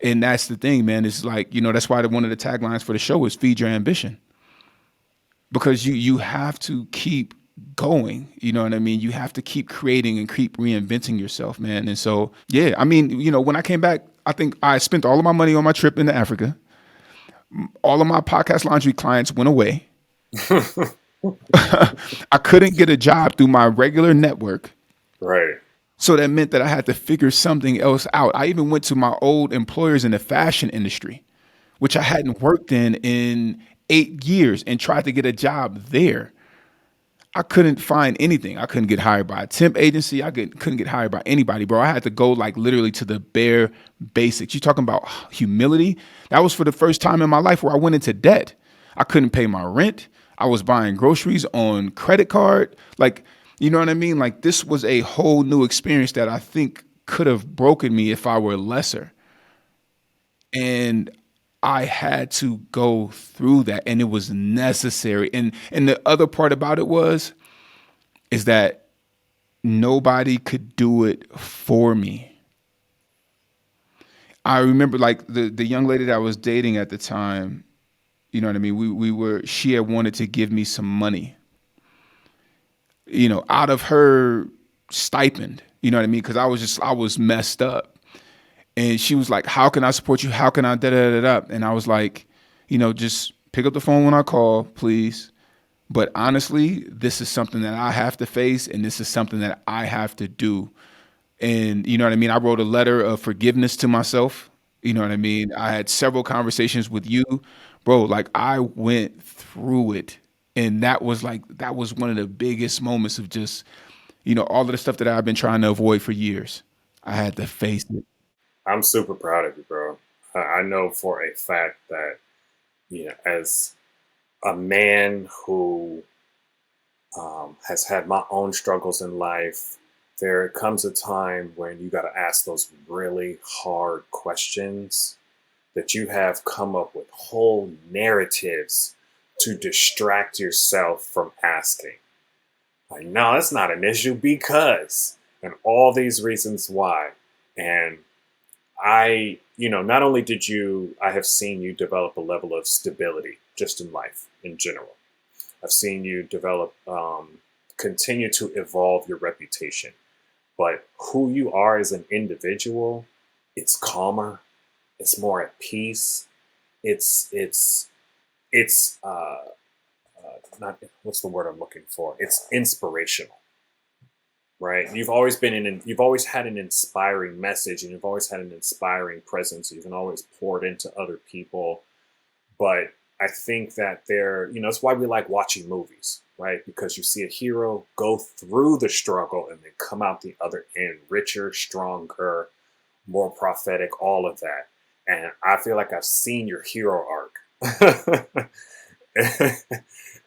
And that's the thing, man. It's like, that's why one of the taglines for the show is feed your ambition. Because you have to keep going, you know what I mean? You have to keep creating and keep reinventing yourself, man. And so, yeah, I mean, when I came back, I think I spent all of my money on my trip into Africa. All of my podcast laundry clients went away. I couldn't get a job through my regular network. Right. So that meant that I had to figure something else out. I even went to my old employers in the fashion industry, which I hadn't worked in 8 years, and tried to get a job there. I couldn't find anything. I couldn't get hired by a temp agency. Couldn't get hired by anybody, bro. I had to go like literally to the bare basics. You talking about humility? That was for the first time in my life where I went into debt. I couldn't pay my rent. I was buying groceries on credit card. Like, you know what I mean? Like, this was a whole new experience that I think could have broken me if I were lesser. And I had to go through that, and it was necessary. And the other part about it is that nobody could do it for me. I remember like the young lady that I was dating at the time, you know what I mean? She had wanted to give me some money, out of her stipend, you know what I mean? Because I was messed up. And she was like, how can I support you? How can I da-da-da-da? And I was like, just pick up the phone when I call, please. But honestly, this is something that I have to face, and this is something that I have to do. And you know what I mean? I wrote a letter of forgiveness to myself. You know what I mean? I had several conversations with you, bro. Like, I went through it. And that was one of the biggest moments of just, all of the stuff that I've been trying to avoid for years. I had to face it. I'm super proud of you, bro. I know for a fact that, as a man who has had my own struggles in life, there comes a time when you got to ask those really hard questions that you have come up with whole narratives to distract yourself from asking. Like, no, that's not an issue because, and all these reasons why. And not only I have seen you develop a level of stability just in life in general. I've seen you develop, continue to evolve your reputation. But who you are as an individual, it's calmer, it's more at peace. It's not, what's the word I'm looking for? It's inspirational. Right. You've always had an inspiring message, and you've always had an inspiring presence. You can always pour it into other people. But I think that that's why we like watching movies, right? Because you see a hero go through the struggle and then come out the other end richer, stronger, more prophetic, all of that. And I feel like I've seen your hero arc.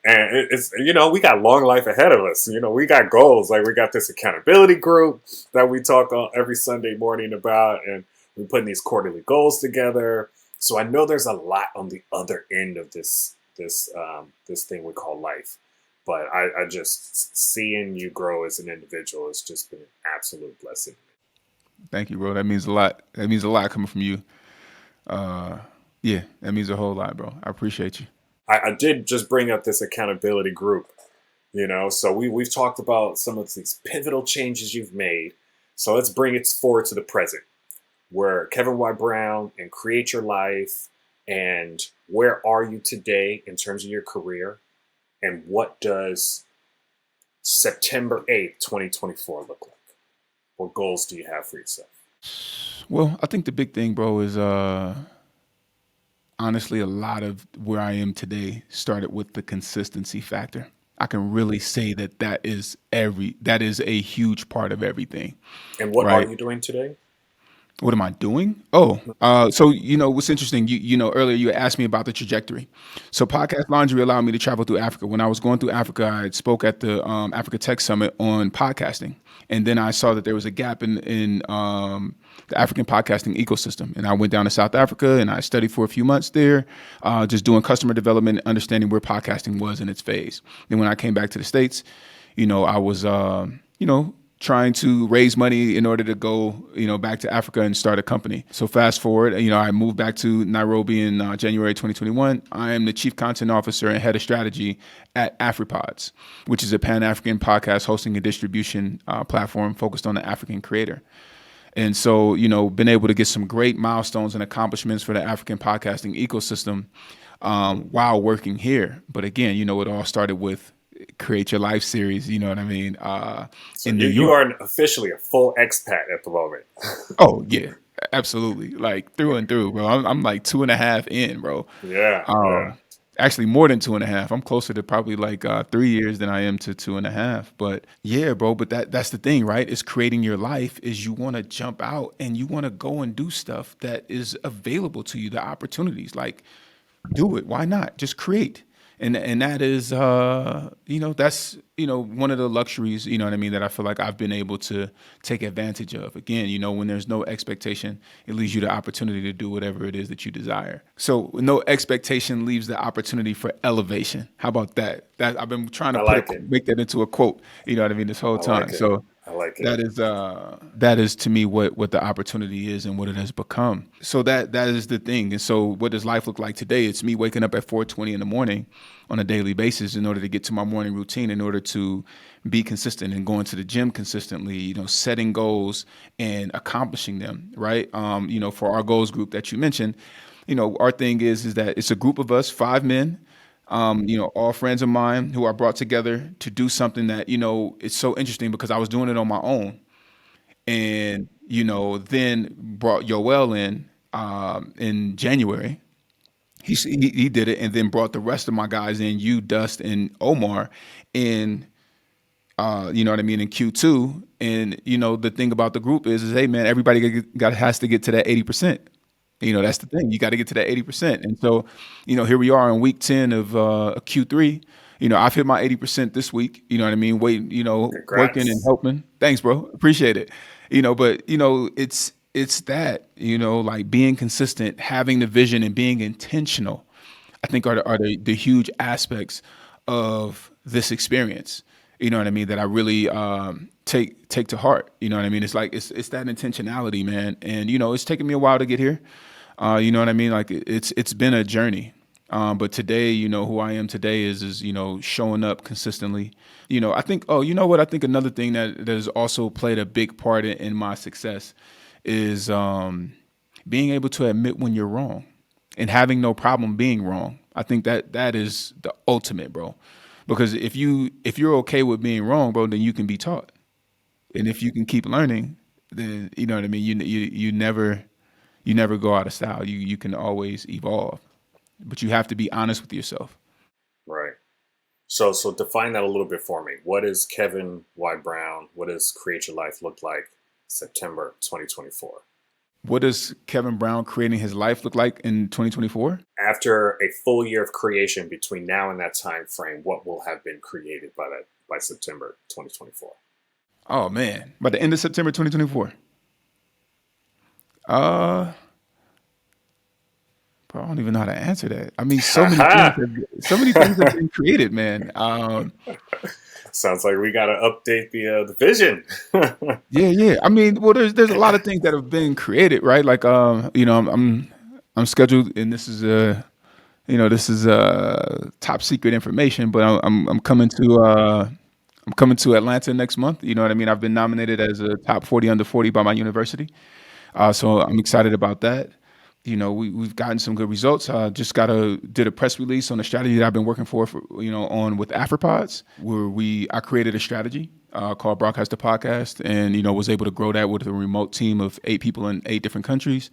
And it's, we got long life ahead of us. We got goals. Like, we got this accountability group that we talk on every Sunday morning about, and we're putting these quarterly goals together. So I know there's a lot on the other end of this thing we call life. But I just, seeing you grow as an individual has just been an absolute blessing. Thank you, bro. That means a lot. That means a lot coming from you. Yeah, that means a whole lot, bro. I appreciate you. I did just bring up this accountability group, so we've talked about some of these pivotal changes you've made. So let's bring it forward to the present, where Kevin Y. Brown and Create Your Life And where are you today in terms of your career? And what does September 8th, 2024 look like? What goals do you have for yourself? Well, I think the big thing, bro, is honestly a lot of where I am today started with the consistency factor. I can really say that that is a huge part of everything, And what are right? you doing today? What am I doing? Oh, so what's interesting? Earlier you asked me about the trajectory. So Podcast Laundry allowed me to travel through Africa. When I was going through Africa, I spoke at the Africa Tech Summit on podcasting, and then I saw that there was a gap in the African podcasting ecosystem, and I went down to South Africa and I studied for a few months there, just doing customer development, understanding where podcasting was in its phase. Then when I came back to the States, I was trying to raise money in order to go, back to Africa and start a company. So fast forward, I moved back to Nairobi in January 2021. I am the chief content officer and head of strategy at AfriPods, which is a Pan-African podcast hosting and distribution platform focused on the African creator. And so, been able to get some great milestones and accomplishments for the African podcasting ecosystem while working here. But again, it all started with Create Your Life series, you know what I mean, So in New you York. are officially a full expat at the moment. Oh yeah, absolutely, like through and through, bro. I'm like 2.5 in, bro. Yeah, yeah. Um, Actually more than 2.5. I'm closer to probably like 3 years than I am to 2.5. But yeah, bro. But that's the thing, right? Is creating your life is you want to jump out and you want to go and do stuff that is available to you, the opportunities. Like do it. Why not? Just create. And that is that's one of the luxuries, you know what I mean, that I feel like I've been able to take advantage of. Again, when there's no expectation, it leaves you the opportunity to do whatever it is that you desire. So no expectation leaves the opportunity for elevation. How about that? That I've been trying to I like it. make that into a quote, you know what I mean, this whole I like time. it. So I like it. that is to me what the opportunity is and what it has become. So that is the thing. And so what does life look like today? It's me waking up at 4:20 in the morning on a daily basis in order to get to my morning routine, in order to be consistent and going to the gym consistently, setting goals and accomplishing them, right? For our goals group that you mentioned, our thing is that it's a group of us, 5 men, all friends of mine who are brought together to do something that, it's so interesting because I was doing it on my own and, then brought Yoel in January. He did it and then brought the rest of my guys in, you, Dust, and Omar in, you know what I mean, in Q2. And, the thing about the group is hey, man, everybody has to get to that 80%. That's the thing. You got to get to that 80%. And so, here we are in week 10 of Q3. I've hit my 80% this week. You know what I mean? Waiting, working and Congrats. helping. Thanks, bro. Appreciate it. But it's that, like being consistent, having the vision and being intentional, I think are the huge aspects of this experience. You know what I mean? That I really take to heart. You know what I mean? It's like it's that intentionality, man. And it's taken me a while to get here. You know what I mean? Like it's been a journey. But today, who I am today is showing up consistently. I think. Oh, you know what? I think another thing that has also played a big part in my success is being able to admit when you're wrong and having no problem being wrong. I think that is the ultimate, bro. Because if you're okay with being wrong, bro, then you can be taught. And if you can keep learning, then you know what I mean. You never go out of style. You can always evolve, but you have to be honest with yourself. Right. So define that a little bit for me. What is Kevin Y. Brown? What does Create Your Life look like September 2024? What does Kevin Brown creating his life look like in 2024? After a full year of creation between now and that time frame, what will have been created by September 2024? Oh man, by the end of September 2024. Uh, bro, I don't even know how to answer that. I mean, so many things have been created, man. Sounds like we got to update the vision. Yeah. I mean, well, there's a lot of things that have been created, right? Like, I'm scheduled, and this is top secret information, but I'm coming to Atlanta next month. You know what I mean? I've been nominated as a top 40 under 40 by my university, so I'm excited about that. we've gotten some good results. Just did a press release on a strategy that I've been working on with AfroPods, where I created a strategy called Broadcast the Podcast, and was able to grow that with a remote team of 8 people in 8 different countries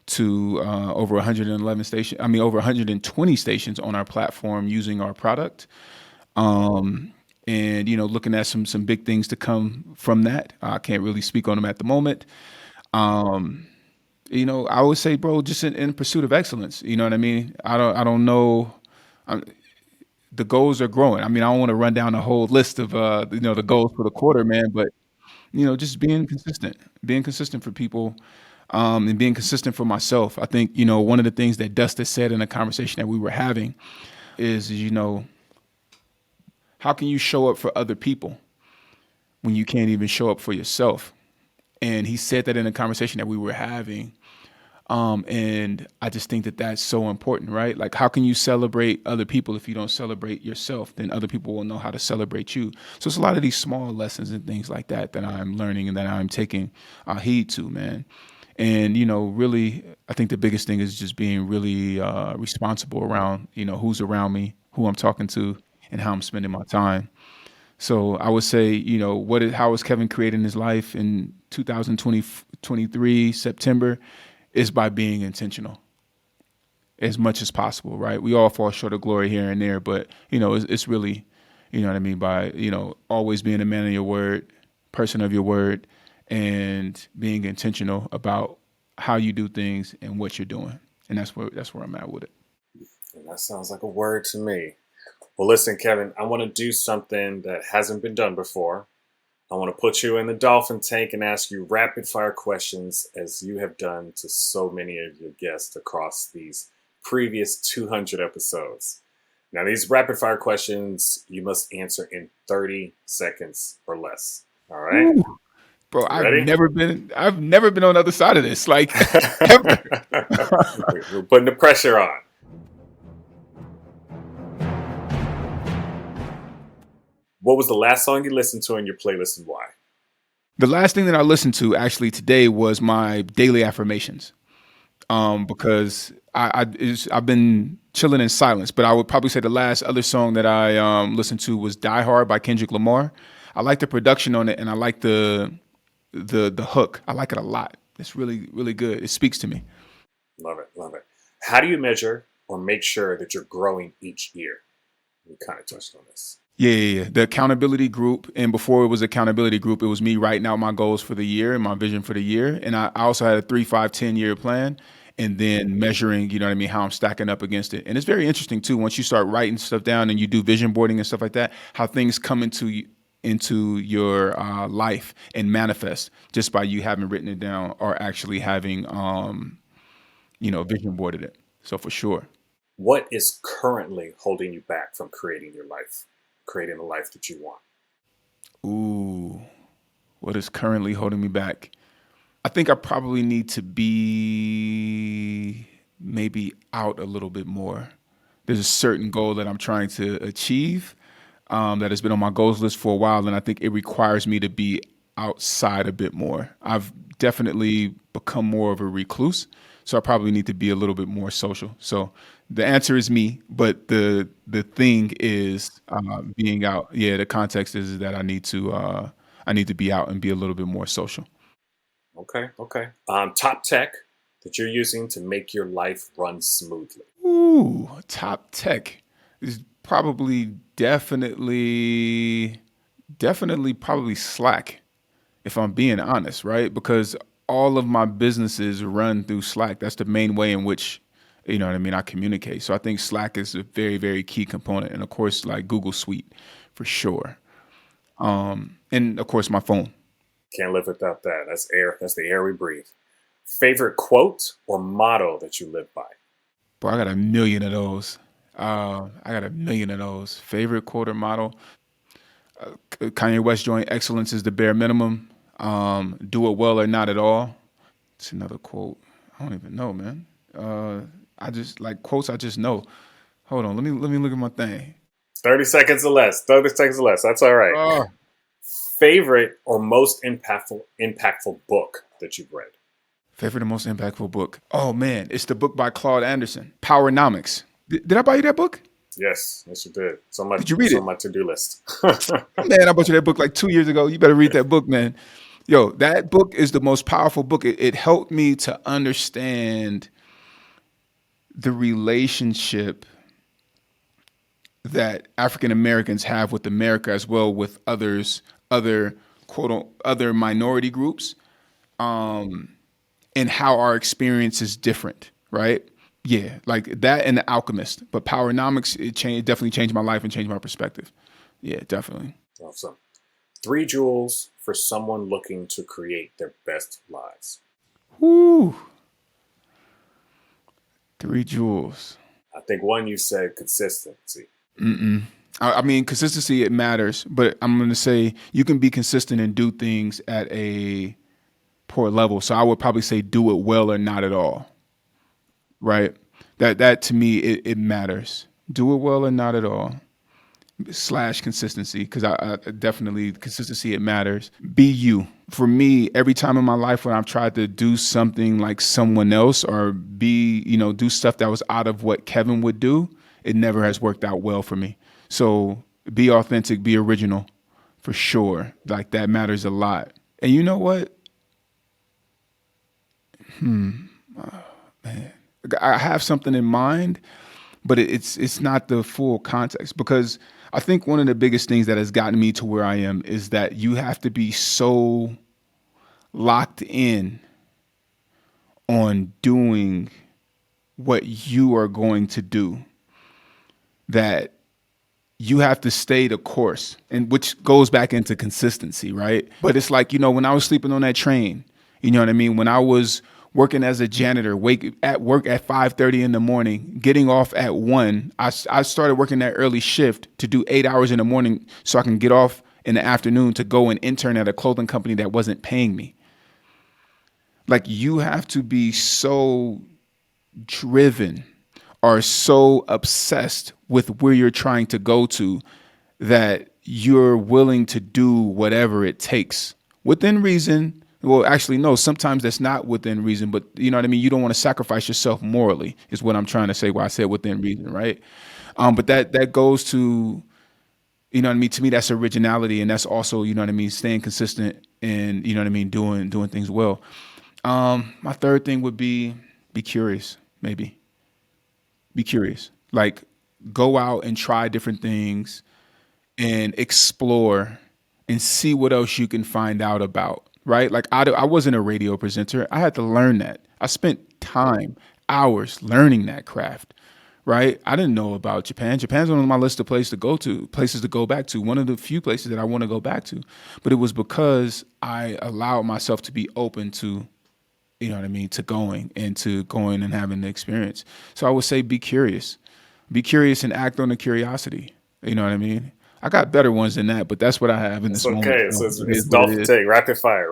to over 111 stations. I mean, over 120 stations on our platform using our product. And looking at some big things to come from that. I can't really speak on them at the moment. I would say, bro, just in pursuit of excellence. You know what I mean? I don't know. The goals are growing. I mean, I don't want to run down a whole list of the goals for the quarter, man. But just being consistent for people, and being consistent for myself. I think one of the things that Dustin said in a conversation that we were having is how can you show up for other people when you can't even show up for yourself? And he said that in a conversation that we were having. And I just think that that's so important, right? Like, how can you celebrate other people if you don't celebrate yourself? Then other people will know how to celebrate you. So it's a lot of these small lessons and things like that I'm learning and that I'm taking heed to, man. And, really, I think the biggest thing is just being really responsible around, who's around me, who I'm talking to, and how I'm spending my time. So I would say, how is Kevin creating his life in 2023 September is by being intentional as much as possible, right? We all fall short of glory here and there, but it's really, what I mean by, always being a man of your word, person of your word, and being intentional about how you do things and what you're doing. And that's where I'm at with it. And that sounds like a word to me. Well, listen, Kevin, I want to do something that hasn't been done before. I want to put you in the dolphin tank and ask you rapid fire questions as you have done to so many of your guests across these previous 200 episodes. Now, these rapid fire questions, you must answer in 30 seconds or less. All right? Ooh. Bro, I've Ready? never been on the other side of this. Like, ever. We're putting the pressure on. What was the last song you listened to in your playlist and why? The last thing that I listened to actually today was my daily affirmations, because I've been chilling in silence. But I would probably say the last other song that I listened to was "Die Hard" by Kendrick Lamar. I like the production on it, and I like the hook. I like it a lot. It's really, really good. It speaks to me. Love it, love it. How do you measure or make sure that you're growing each year? We kind of touched on this. Yeah. The accountability group. And before it was accountability group, it was me writing out my goals for the year and my vision for the year. And I also had a 3, 5, 10-year plan, and then measuring, how I'm stacking up against it. And it's very interesting too, once you start writing stuff down and you do vision boarding and stuff like that, how things come into your life and manifest just by you having written it down or actually having, vision boarded it. So for sure. What is currently holding you back from creating your life, creating the life that you want? Ooh, what is currently holding me back? I think I probably need to be maybe out a little bit more. There's a certain goal that I'm trying to achieve, that has been on my goals list for a while, and I think it requires me to be outside a bit more. I've definitely become more of a recluse, so I probably need to be a little bit more social. So the answer is me, but the thing is being out. Yeah, the context is that I need to be out and be a little bit more social. Okay. Top tech that you're using to make your life run smoothly. Ooh, top tech is probably definitely probably Slack, if I'm being honest, right? Because all of my businesses run through Slack. That's the main way in which, I communicate. So I think Slack is a very, very key component. And of course, like Google Suite for sure. And of course, my phone. Can't live without that. That's air. That's the air we breathe. Favorite quote or motto that you live by? Bro, I got a million of those. Favorite quote or motto? Kanye West joint, excellence is the bare minimum. Do it well or not at all. It's another quote. I don't even know, man. I just like quotes I just know. Hold on, let me look at my thing. 30 seconds or less. 30 seconds or less. That's all right. Favorite or most impactful book that you've read? Favorite and most impactful book. Oh man, it's the book by Claude Anderson, Powernomics. Did I buy you that book? Yes, you did. Did you read On it? my to-do list. Man, I bought you that book like 2 years ago. You better read that book, man. Yo, that book is the most powerful book. It helped me to understand the relationship that African Americans have with America as well with other other minority groups, and how our experience is different, right? Yeah, like that and The Alchemist. But Powernomics, it definitely changed my life and changed my perspective. Yeah, definitely. Awesome. 3 jewels for someone looking to create their best lives. Woo. 3 jewels. I think one you said consistency. I mean, consistency, it matters, but I'm going to say you can be consistent and do things at a poor level. So I would probably say do it well or not at all, right? That to me, it matters. Do it well or not at all. / consistency, because I definitely consistency, it matters. Be you. For me, every time in my life when I've tried to do something like someone else or do stuff that was out of what Kevin would do, it never has worked out well for me. So be authentic, be original, for sure. Like that matters a lot. And you know what? I have something in mind, but it's not the full context, because I think one of the biggest things that has gotten me to where I am is that you have to be so locked in on doing what you are going to do that you have to stay the course, and which goes back into consistency, right? But it's like, when I was sleeping on that train, you know what I mean? When I was working as a janitor, at work at 5:30 in the morning, getting off at 1, I started working that early shift to do 8 hours in the morning so I can get off in the afternoon to go and intern at a clothing company that wasn't paying me. Like, you have to be so driven are so obsessed with where you're trying to go to that you're willing to do whatever it takes within reason. Well, actually, no, sometimes that's not within reason, but you know what I mean? You don't want to sacrifice yourself morally is what I'm trying to say, why I said within reason, right? But that goes to, you know what I mean? To me, that's originality. And that's also, you know what I mean, staying consistent and, you know what I mean, doing things well. My third thing would be curious, maybe. Be curious. Like, go out and try different things and explore and see what else you can find out about, right? Like, I wasn't a radio presenter. I had to learn that. I spent time, hours learning that craft, right? I didn't know about Japan. Japan's on my list of places to go back to, one of the few places that I want to go back to. But it was because I allowed myself to be open to, you know what I mean, to going and having the experience. So I would say be curious and act on the curiosity. You know what I mean? I got better ones than that, but that's what I have in It's this moment. okay. So it's dolphin take. Rapid fire.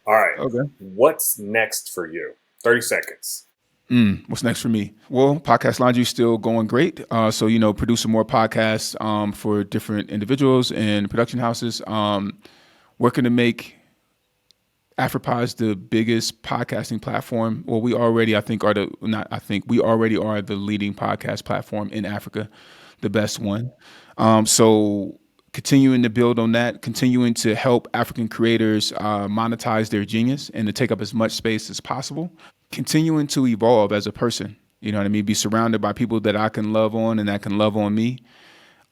All right. Okay. What's next for you? 30 seconds. What's next for me? Well, Podcast Laundry is still going great. So, producing more podcasts for different individuals and production houses. Working to make AfriPod's the biggest podcasting platform. Well, we already are the leading podcast platform in Africa, the best one. So continuing to build on that, continuing to help African creators monetize their genius and to take up as much space as possible, continuing to evolve as a person. You know what I mean? Be surrounded by people that I can love on and that can love on me.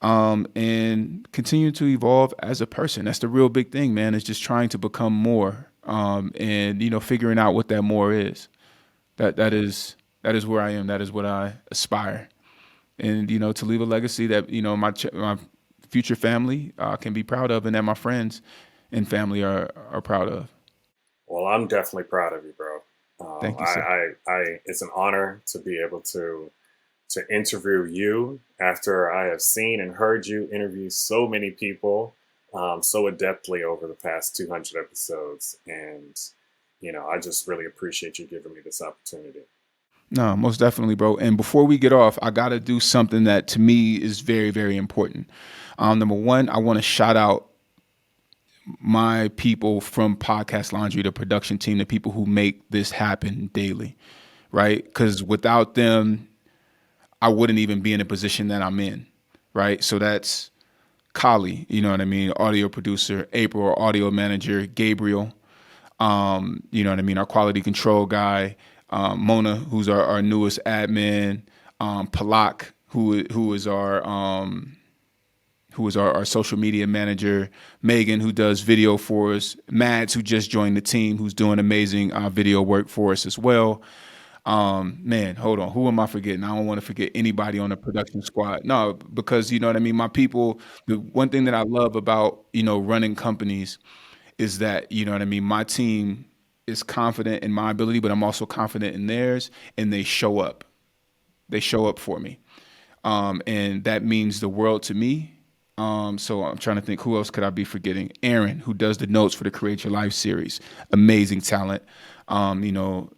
And continue to evolve as a person. That's the real big thing, man, is just trying to become more. And figuring out what that more is. That is where I am. That is what I aspire, and to leave a legacy that my future family can be proud of, and that my friends and family are proud of. Well, I'm definitely proud of you, bro. Thank you, sir. I it's an honor to be able to interview you after I have seen and heard you interview so many people so adeptly over the past 200 episodes. And, I just really appreciate you giving me this opportunity. No, most definitely, bro. And before we get off, I got to do something that to me is very, very important. Number one, I want to shout out my people from Podcast Laundry, the production team, the people who make this happen daily, right? Because without them, I wouldn't even be in the position that I'm in, right? So that's Kali, you know what I mean? Audio producer, April, our audio manager, Gabriel, you know what I mean? Our quality control guy, Mona, who's our newest admin, Palak, who is our social media manager, Megan, who does video for us, Mads, who just joined the team, who's doing amazing video work for us as well. Man, hold on. Who am I forgetting? I don't want to forget anybody on the production squad. No, because you know what I mean? My people, the one thing that I love about, running companies is that, you know what I mean? My team is confident in my ability, but I'm also confident in theirs, and they show up. They show up for me. And that means the world to me. So I'm trying to think, who else could I be forgetting? Aaron, who does the notes for the Create Your Life series, amazing talent, amazing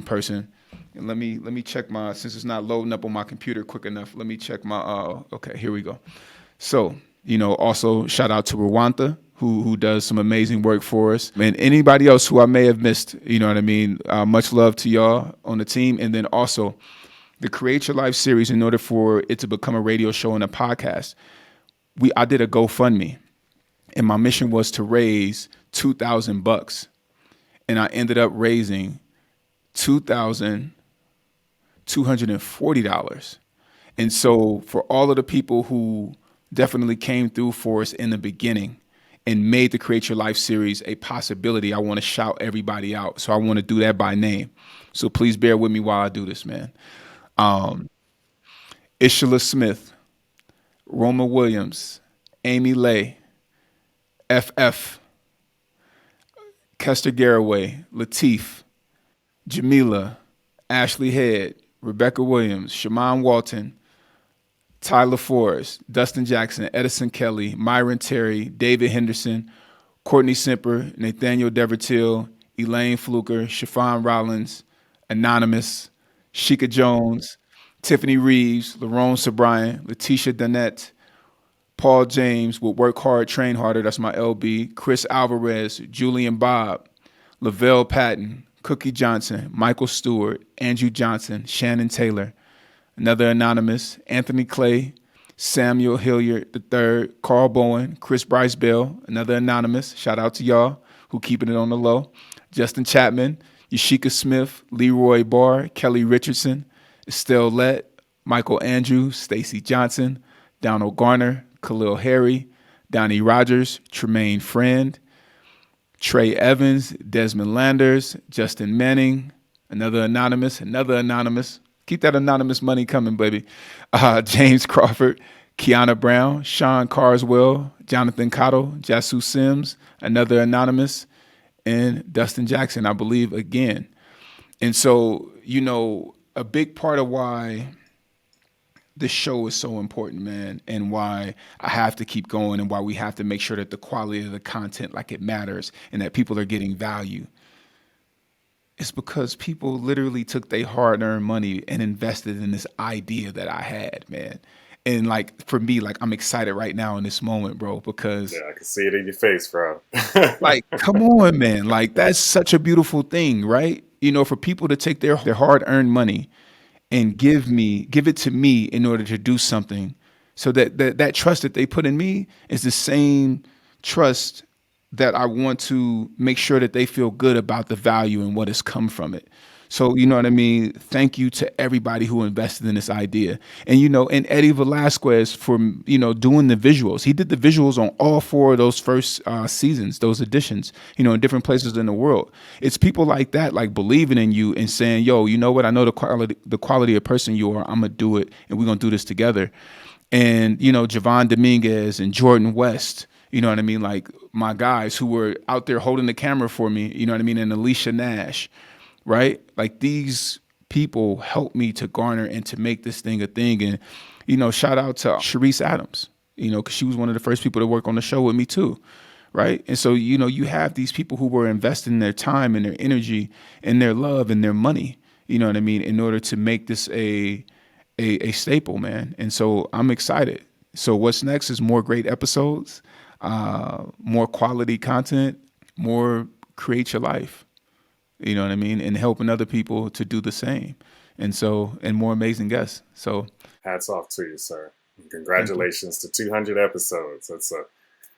person. And let me check since it's not loading up on my computer quick enough, let me check okay, here we go. So, also shout out to Rwanda, who does some amazing work for us. And anybody else who I may have missed, you know what I mean? Much love to y'all on the team. And then also, the Create Your Life series, in order for it to become a radio show and a podcast, I did a GoFundMe, and my mission was to raise $2,000, and I ended up raising $2,240. And so, for all of the people who definitely came through for us in the beginning and made the Create Your Life series a possibility, I want to shout everybody out. So I want to do that by name. So please bear with me while I do this, man. Ishla Smith, Roma Williams, Amy Lay, FF, Kester Garraway, Latif, Jamila, Ashley Head, Rebecca Williams, Shaman Walton, Tyler Forrest, Dustin Jackson, Edison Kelly, Myron Terry, David Henderson, Courtney Semper, Nathaniel Devertil, Elaine Fluker, Shafan Rollins, Anonymous, Sheikah Jones, Tiffany Reeves, Lerone Sobrian, Letitia Danette, Paul James with Work Hard, Train Harder, that's my LB, Chris Alvarez, Julian Bob, Lavelle Patton, Cookie Johnson, Michael Stewart, Andrew Johnson, Shannon Taylor, another anonymous, Anthony Clay, Samuel Hilliard III, Carl Bowen, Chris Bryce Bell, another anonymous, shout out to y'all who keeping it on the low, Justin Chapman, Yashika Smith, Leroy Barr, Kelly Richardson, Estelle Lett, Michael Andrews, Stacy Johnson, Donald Garner, Khalil Harry, Donnie Rogers, Tremaine Friend, Trey Evans, Desmond Landers, Justin Manning, another anonymous. Keep that anonymous money coming, baby. James Crawford, Kiana Brown, Sean Carswell, Jonathan Cottle, Jasu Sims, another anonymous, and Dustin Jackson, I believe, again. And so, a big part of why this show is so important, man, and why I have to keep going and why we have to make sure that the quality of the content, like it matters, and that people are getting value. It's because people literally took their hard-earned money and invested in this idea that I had, man. And for me, I'm excited right now in this moment, bro, because Yeah, I can see it in your face, bro. come on, man. That's such a beautiful thing, right? For people to take their hard-earned money and give it to me in order to do something, so that trust that they put in me is the same trust that I want to make sure that they feel good about the value and what has come from it. So, you know what I mean? Thank you to everybody who invested in this idea. And, and Eddie Velasquez for, doing the visuals. He did the visuals on all 4 of those first seasons, those editions, in different places in the world. It's people like that, believing in you and saying, yo, you know what? I know the quality of person you are. I'm going to do it, and we're going to do this together. And, Javon Dominguez and Jordan West, you know what I mean? My guys who were out there holding the camera for me, you know what I mean? And Alicia Nash, right? These people helped me to garner and to make this thing a thing. And, shout out to Sharice Adams, because she was one of the first people to work on the show with me too, right? And so, you have these people who were investing their time and their energy and their love and their money, you know what I mean, in order to make this a staple, man. And so I'm excited. So what's next is more great episodes. more quality content, more create your life. You know what I mean? And helping other people to do the same. And more amazing guests. So Hats off to you, sir. Congratulations to 200 episodes.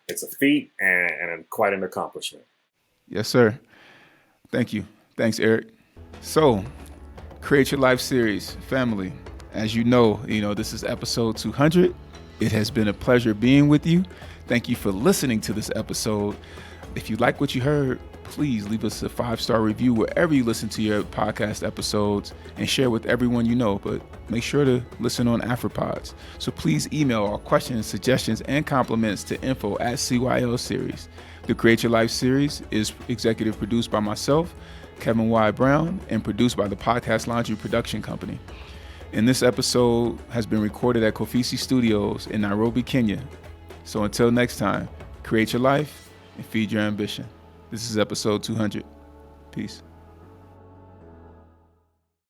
It's a feat and quite an accomplishment. yes, sir. Thank you. Thanks, Eric. So, Create Your Life series, family. As you know, this is episode 200. It has been a pleasure being with you. Thank you for listening to this episode. If you like what you heard, please leave us a 5-star review wherever you listen to your podcast episodes and share with everyone you know. But make sure to listen on AfroPods. So please email all questions, suggestions, and compliments to info@CYLS series. The Create Your Life series is executive produced by myself, Kevin Y. Brown, and produced by the Podcast Laundry Production Company. And this episode has been recorded at Kofisi Studios in Nairobi, Kenya. So until next time, create your life and feed your ambition. This is episode 200. Peace.